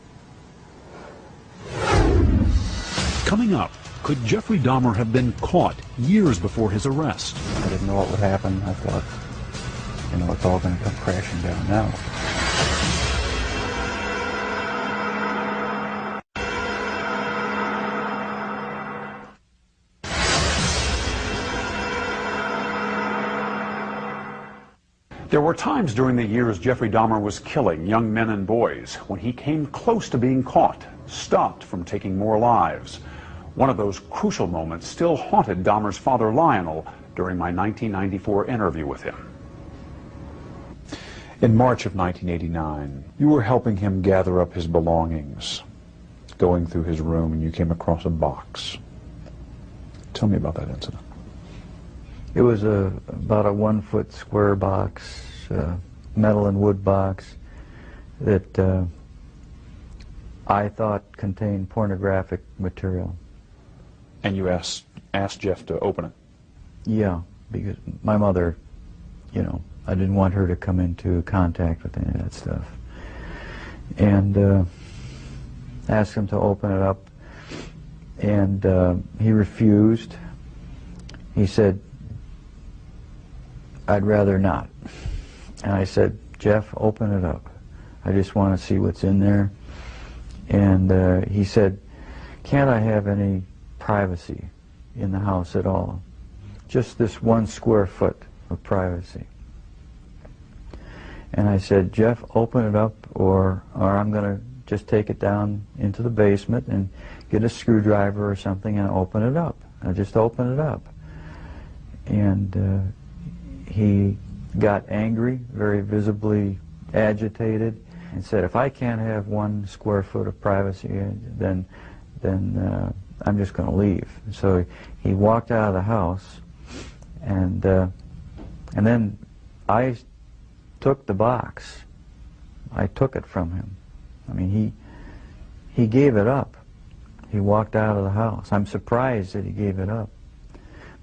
Coming up, could Jeffrey Dahmer have been caught years before his arrest? I didn't know what would happen. I thought, you know, it's all going to come crashing down now. There were times during the years Jeffrey Dahmer was killing young men and boys when he came close to being caught, stopped from taking more lives. One of those crucial moments still haunted Dahmer's father, Lionel, during my 1994 interview with him. In March of 1989, you were helping him gather up his belongings, going through his room, and you came across a box. Tell me about that incident. It was about a 1-foot square box, metal and wood box, that I thought contained pornographic material. And you asked Jeff to open it? Yeah, because my mother, you know, I didn't want her to come into contact with any of that stuff. And asked him to open it up, and he refused. He said, "I'd rather not." And I said, "Jeff, open it up. I just want to see what's in there." And he said, "Can't I have any privacy in the house at all? Just this 1 square foot of privacy." And I said, "Jeff, open it up, or I'm going to just take it down into the basement and get a screwdriver or something and open it up. I'll just open it up." And he got angry, very visibly agitated, and said, "If I can't have 1 square foot of privacy, then I'm just going to leave." So he walked out of the house, and then I took the box. I took it from him. I mean, he gave it up. he walked out of the house. I'm surprised that he gave it up.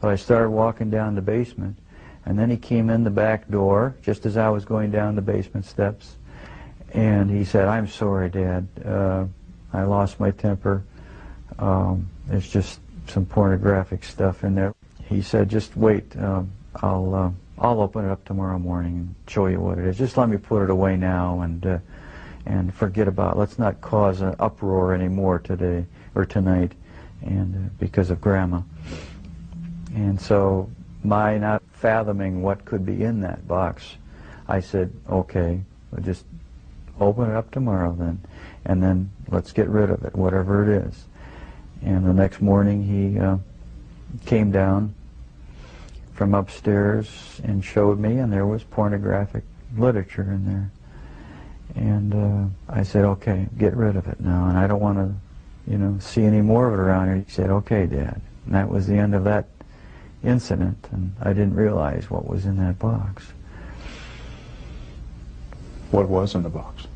But I started walking down the basement, and then he came in the back door just as I was going down the basement steps, and he said, "I'm sorry, Dad. I lost my temper. There's just some pornographic stuff in there." He said, "Just wait. I'll open it up tomorrow morning and show you what it is. Just let me put it away now and forget about it. Let's not cause an uproar anymore today or tonight, and because of Grandma." And so, my not fathoming what could be in that box, I said, "Okay, we'll just open it up tomorrow then, and then let's get rid of it, whatever it is." And the next morning he came down from upstairs and showed me, and there was pornographic literature in there. And I said, "Okay, get rid of it now, and I don't want to, see any more of it around here." He said, "Okay, Dad." And that was the end of that incident, and I didn't realize what was in that box. What was in the box?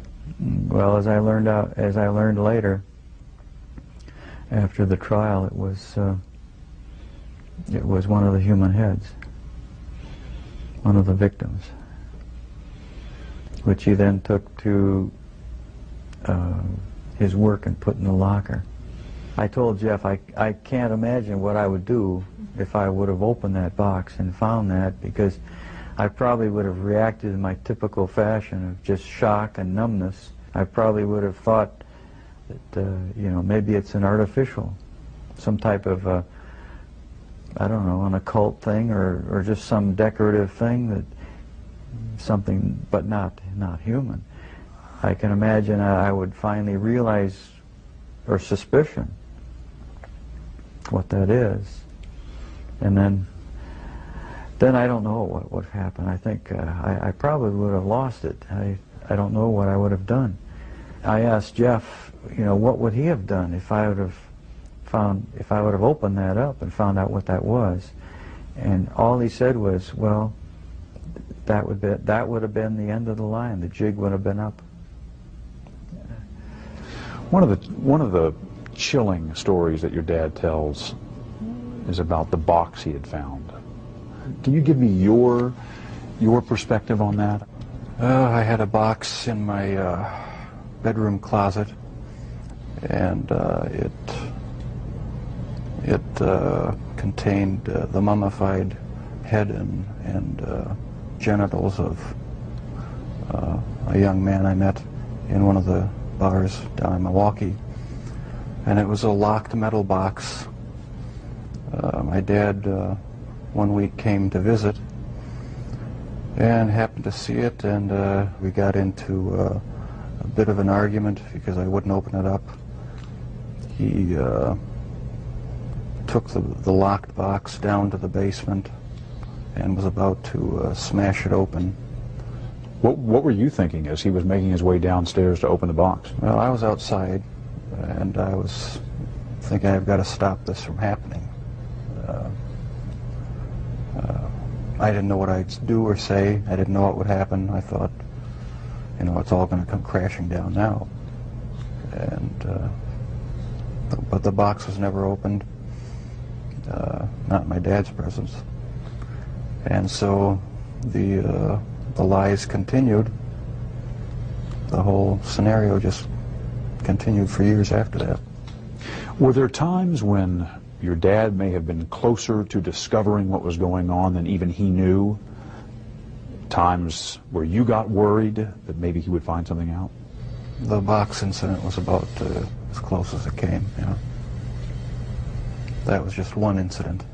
Well, as I learned later, after the trial, it was one of the human heads, one of the victims, which he then took to his work and put in the locker. I told Jeff I can't imagine what I would do if I would have opened that box and found that, because I probably would have reacted in my typical fashion of just shock and numbness. I probably would have thought that, maybe it's an artificial, some type of, I don't know, an occult thing or just some decorative thing, that something, but not human. I can imagine I would finally realize, or suspicion, what that is. And then I don't know what would happen. I think I probably would have lost it. I don't know what I would have done. I asked Jeff, what would he have done if I would have opened that up and found out what that was. And all he said was, well, that would have been the end of the line. The jig would have been up. One of the chilling stories that your dad tells is about the box he had found. Can you give me your perspective on that? I had a box in my bedroom closet, and it contained the mummified head and genitals of a young man I met in one of the bars down in Milwaukee. And it was a locked metal box. My dad one week came to visit and happened to see it, and we got into a bit of an argument because I wouldn't open it up. He took the locked box down to the basement and was about to smash it open. What were you thinking as he was making his way downstairs to open the box? Well, I was outside, and I was thinking, I've got to stop this from happening. I didn't know what I'd do or say. I didn't know what would happen. I thought, it's all going to come crashing down now. And but the box was never opened, not in my dad's presence. And so the lies continued. The whole scenario just continued for years after that. Were there times when your dad may have been closer to discovering what was going on than even he knew? Times where you got worried that maybe he would find something out? The box incident was about as close as it came, That was just one incident.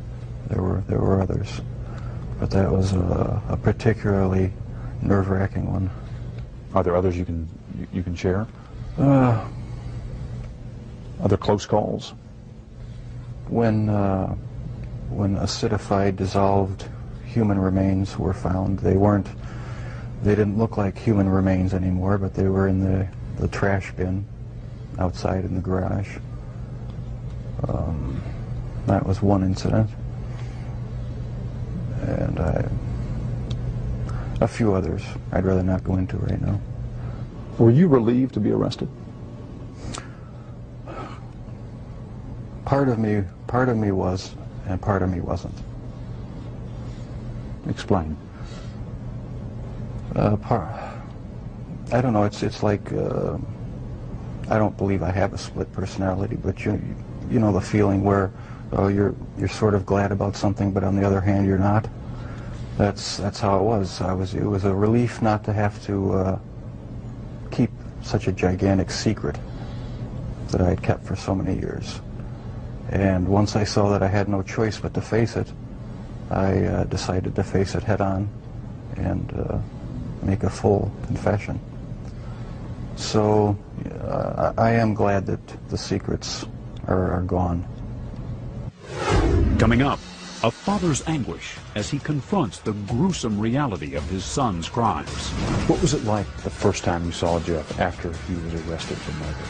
There were others, but that was a particularly nerve-wracking one. Are there others you can share? Other close calls? When acidified, dissolved human remains were found, they didn't look like human remains anymore, but they were in the trash bin outside in the garage. That was one incident. And a few others I'd rather not go into right now. Were you relieved to be arrested? Part of me was, and part of me wasn't. Explain. I don't know. It's like I don't believe I have a split personality, but you know the feeling where you're sort of glad about something, but on the other hand you're not. That's how it was. It was a relief not to have to keep such a gigantic secret that I had kept for so many years. And once I saw that I had no choice but to face it, I decided to face it head on and make a full confession. So I am glad that the secrets are gone. Coming up, a father's anguish as he confronts the gruesome reality of his son's crimes. What was it like the first time you saw Jeff after he was arrested for murder?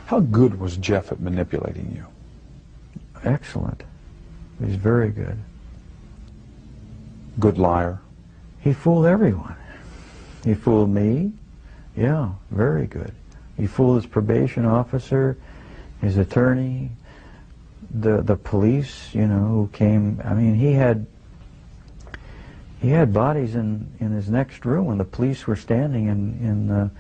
How good was Jeff at manipulating you? Excellent. He's very good. Good liar? He fooled everyone. He fooled me. Yeah, very good. He fooled his probation officer, his attorney, the police, you know, who came. I mean, he had bodies in his next room when the police were standing in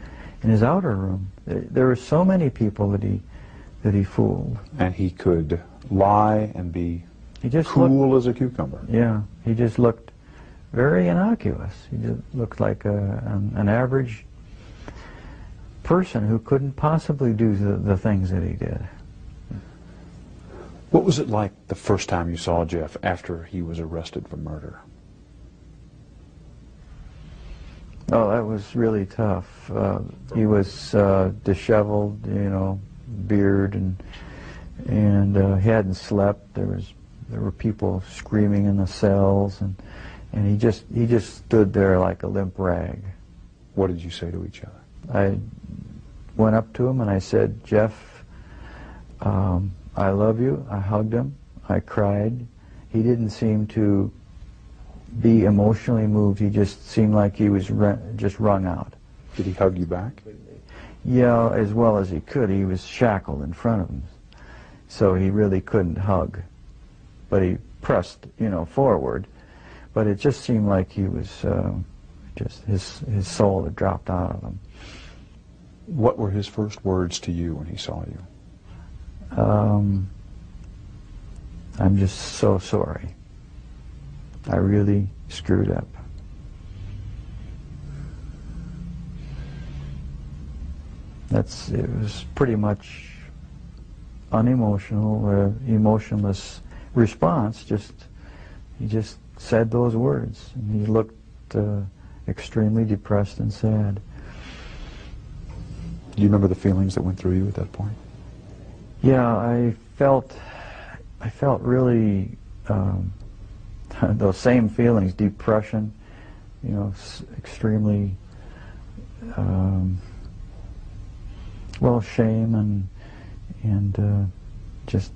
his outer room. There were so many people that he fooled. And he could lie and be just cool as a cucumber. Yeah, he just looked very innocuous. He just looked like an average person who couldn't possibly do the things that he did. What was it like the first time you saw Jeff after he was arrested for murder? Oh, that was really tough. He was disheveled, you know, beard, and he hadn't slept. There were people screaming in the cells, and he just stood there like a limp rag. What did you say to each other? I went up to him and I said, "Jeff, I love you." I hugged him. I cried. He didn't seem to be emotionally moved. He just seemed like he was just wrung out. Did he hug you back? Yeah, as well as he could. He was shackled in front of him, so he really couldn't hug. But he pressed, you know, forward. But it just seemed like he was just his soul had dropped out of him. What were his first words to you when he saw you? I'm just so sorry. I really screwed up. It was pretty much unemotional, emotionless response. He just said those words, and he looked extremely depressed and sad. Do you remember the feelings that went through you at that point? Yeah, I felt really those same feelings: depression, you know, extremely well, shame and just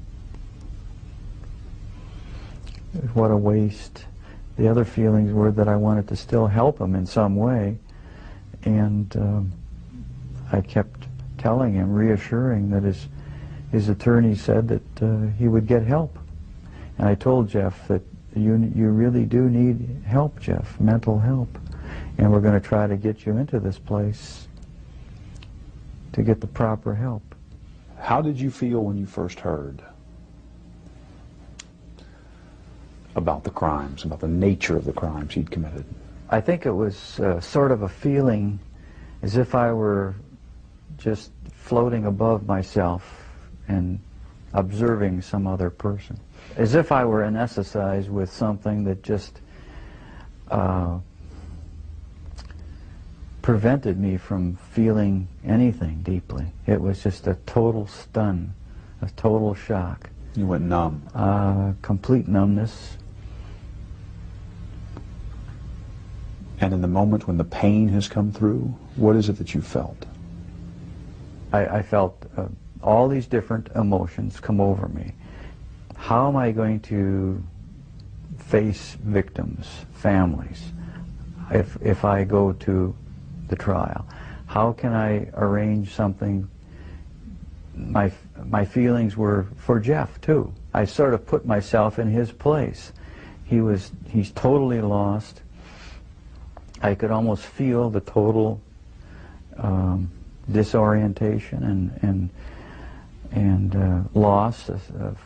what a waste. The other feelings were that I wanted to still help him in some way, and I kept telling him, reassuring that his attorney said that he would get help. And I told Jeff that you really do need help, Jeff, mental help, and we're going to try to get you into this place to get the proper help. How did you feel when you first heard about the crimes, about the nature of the crimes he'd committed? I think it was sort of a feeling as if I were just floating above myself and observing some other person. As if I were anesthetized with something that just prevented me from feeling anything deeply. It was just a total stun, a total shock. You went numb. Complete numbness. And in the moment when the pain has come through, what is it that you felt? I felt all these different emotions come over me. How am I going to face victims, families, if I go to the trial? How can I arrange something? My feelings were for Jeff too. I sort of put myself in his place. He's totally lost. I could almost feel the total disorientation and loss,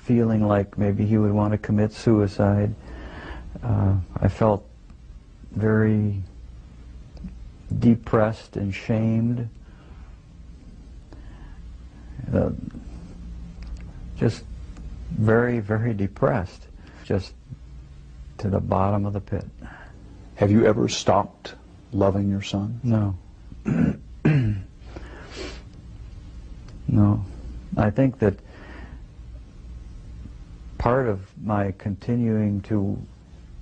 feeling like maybe he would want to commit suicide. I felt very depressed and shamed. Just very, very depressed, just to the bottom of the pit. Have you ever stopped loving your son? No. No. I think that part of my continuing to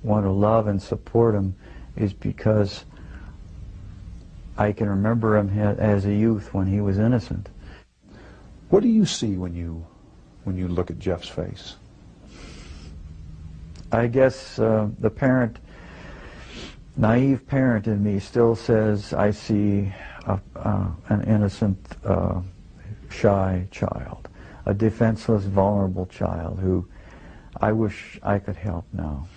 want to love and support him is because I can remember him as a youth when he was innocent. What do you see when you look at Jeff's face? I guess the parent, naive parent in me still says I see an innocent, shy child, a defenseless, vulnerable child who I wish I could help now.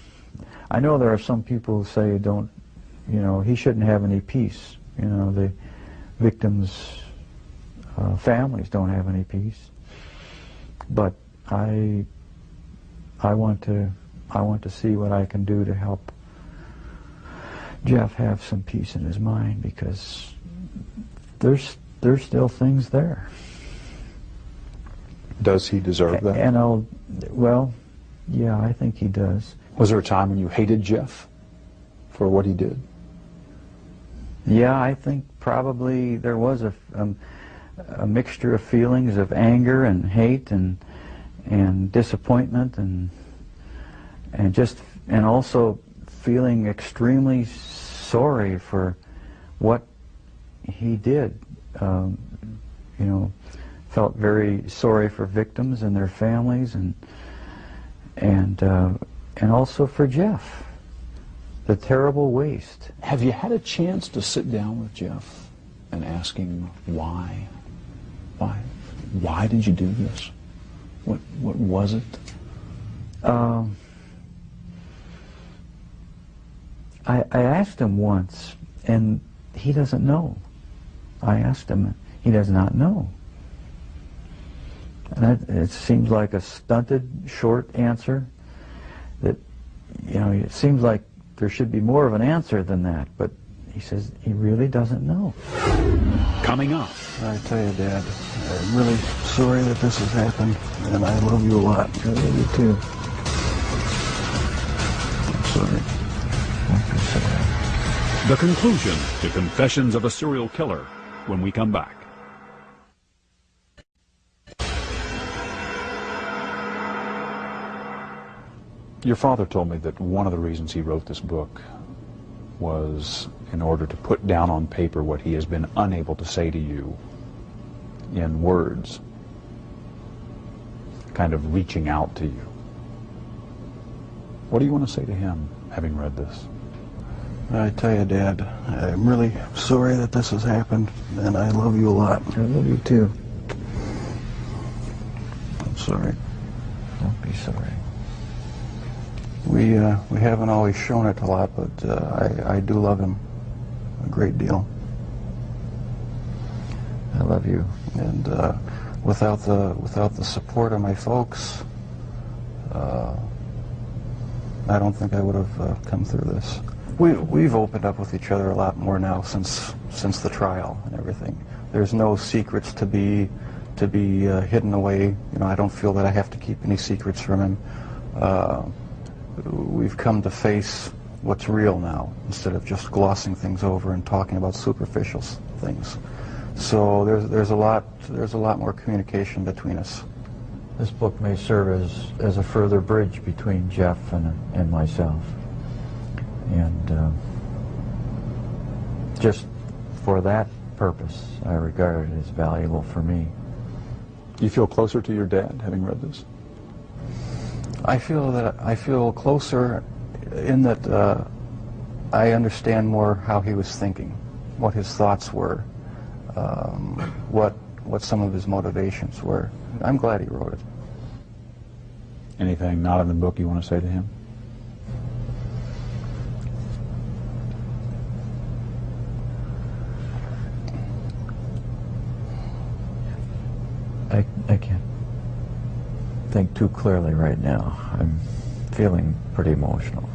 I know there are some people who say don't, he shouldn't have any peace. The victims' families don't have any peace. But I want to see what I can do to help Jeff have some peace in his mind, because there's still things there. Does he deserve that? And well, yeah, I think he does. Was there a time when you hated Jeff for what he did? Yeah, I think probably there was a mixture of feelings of anger and hate and disappointment and also feeling extremely sorry for what he did. Felt very sorry for victims and their families and also for Jeff. The terrible waste. Have you had a chance to sit down with Jeff and ask him why? Why did you do this? What was it? I asked him once, and he doesn't know. I asked him, he does not know. And it seems like a stunted, short answer. That, it seems like there should be more of an answer than that, but he says he really doesn't know. Coming up. I tell you, Dad, I'm really sorry that this has happened, and I love you a lot. I love you too. I'm sorry. I'm sorry. The conclusion to Confessions of a Serial Killer when we come back. Your father told me that one of the reasons he wrote this book was in order to put down on paper what he has been unable to say to you in words, kind of reaching out to you. What do you want to say to him, having read this? I tell you, Dad, I'm really sorry that this has happened, and I love you a lot. I love you too. I'm sorry. Don't be sorry. We haven't always shown it a lot, but I do love him a great deal. I love you. And without the support of my folks, I don't think I would have come through this. We've opened up with each other a lot more now since the trial and everything. There's no secrets to be hidden away. I don't feel that I have to keep any secrets from him. We've come to face what's real now, instead of just glossing things over and talking about superficial things. So there's a lot more communication between us. This book may serve as a further bridge between Jeff and myself. And just for that purpose, I regard it as valuable for me. Do you feel closer to your dad having read this? I feel closer in that I understand more how he was thinking, what his thoughts were, what some of his motivations were. I'm glad he wrote it. Anything not in the book you want to say to him? I can't think too clearly right now. I'm feeling pretty emotional.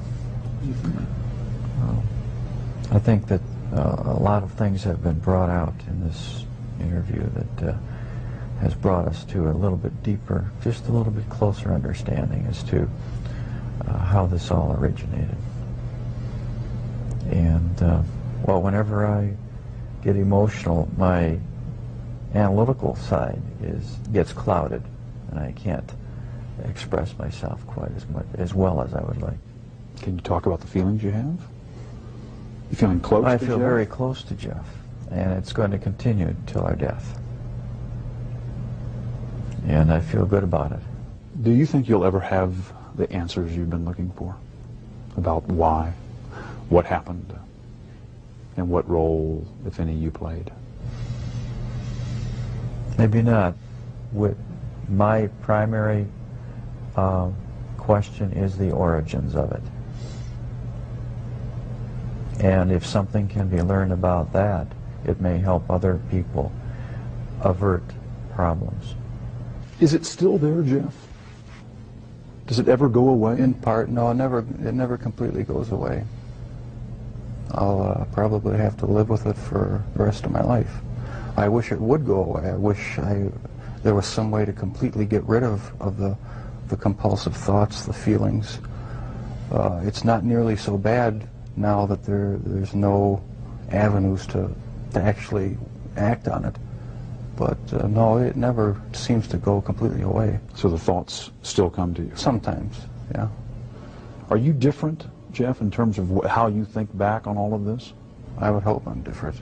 I think that a lot of things have been brought out in this interview that has brought us to a little bit deeper, just a little bit closer understanding as to how this all originated. And, well, whenever I get emotional, my analytical side gets clouded, and I can't express myself quite as well as I would like. Can you talk about the feelings you have? You feeling close to Jeff? I feel very close to Jeff, and it's going to continue until our death. And I feel good about it. Do you think you'll ever have the answers you've been looking for about why, what happened, and what role, if any, you played? Maybe not. My primary question is the origins of it. And if something can be learned about that, it may help other people avert problems. Is it still there, Jeff? Does it ever go away? In part, no, it never completely goes away. I'll probably have to live with it for the rest of my life. I wish it would go away. I wish there was some way to completely get rid of the compulsive thoughts, the feelings. It's not nearly so bad now that there's no avenues to actually act on it. But no, it never seems to go completely away. So the thoughts still come to you? Sometimes, yeah. Are you different, Jeff, in terms of how you think back on all of this? I would hope I'm different.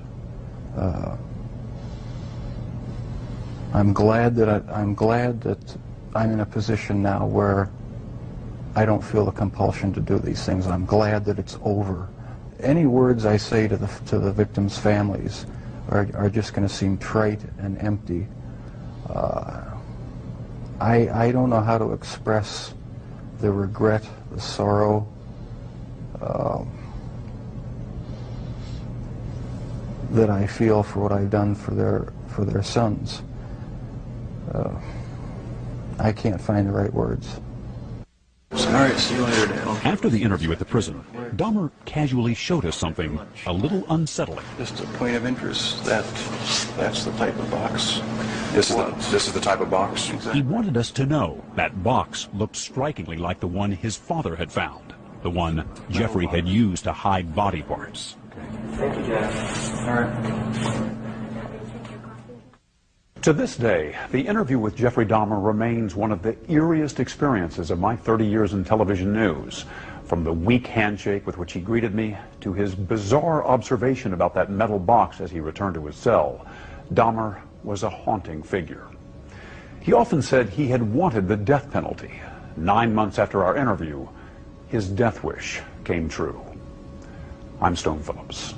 I'm glad that I'm in a position now where I don't feel the compulsion to do these things. I'm glad that it's over. Any words I say to the victims' families are just going to seem trite and empty. I don't know how to express the regret, the sorrow, that I feel for what I've done for their sons. I can't find the right words. All right, see you later, Dale. After the interview at the prison, Dahmer casually showed us something a little unsettling. Just a point of interest, that's the type of box. This is the type of box? Exactly. He wanted us to know that box looked strikingly like the one his father had found, the one Jeffrey had used to hide body parts. Thank you, Jeff. All right. To this day, the interview with Jeffrey Dahmer remains one of the eeriest experiences of my 30 years in television news. From the weak handshake with which he greeted me to his bizarre observation about that metal box as he returned to his cell, Dahmer was a haunting figure. He often said he had wanted the death penalty. 9 months after our interview, his death wish came true. I'm Stone Phillips.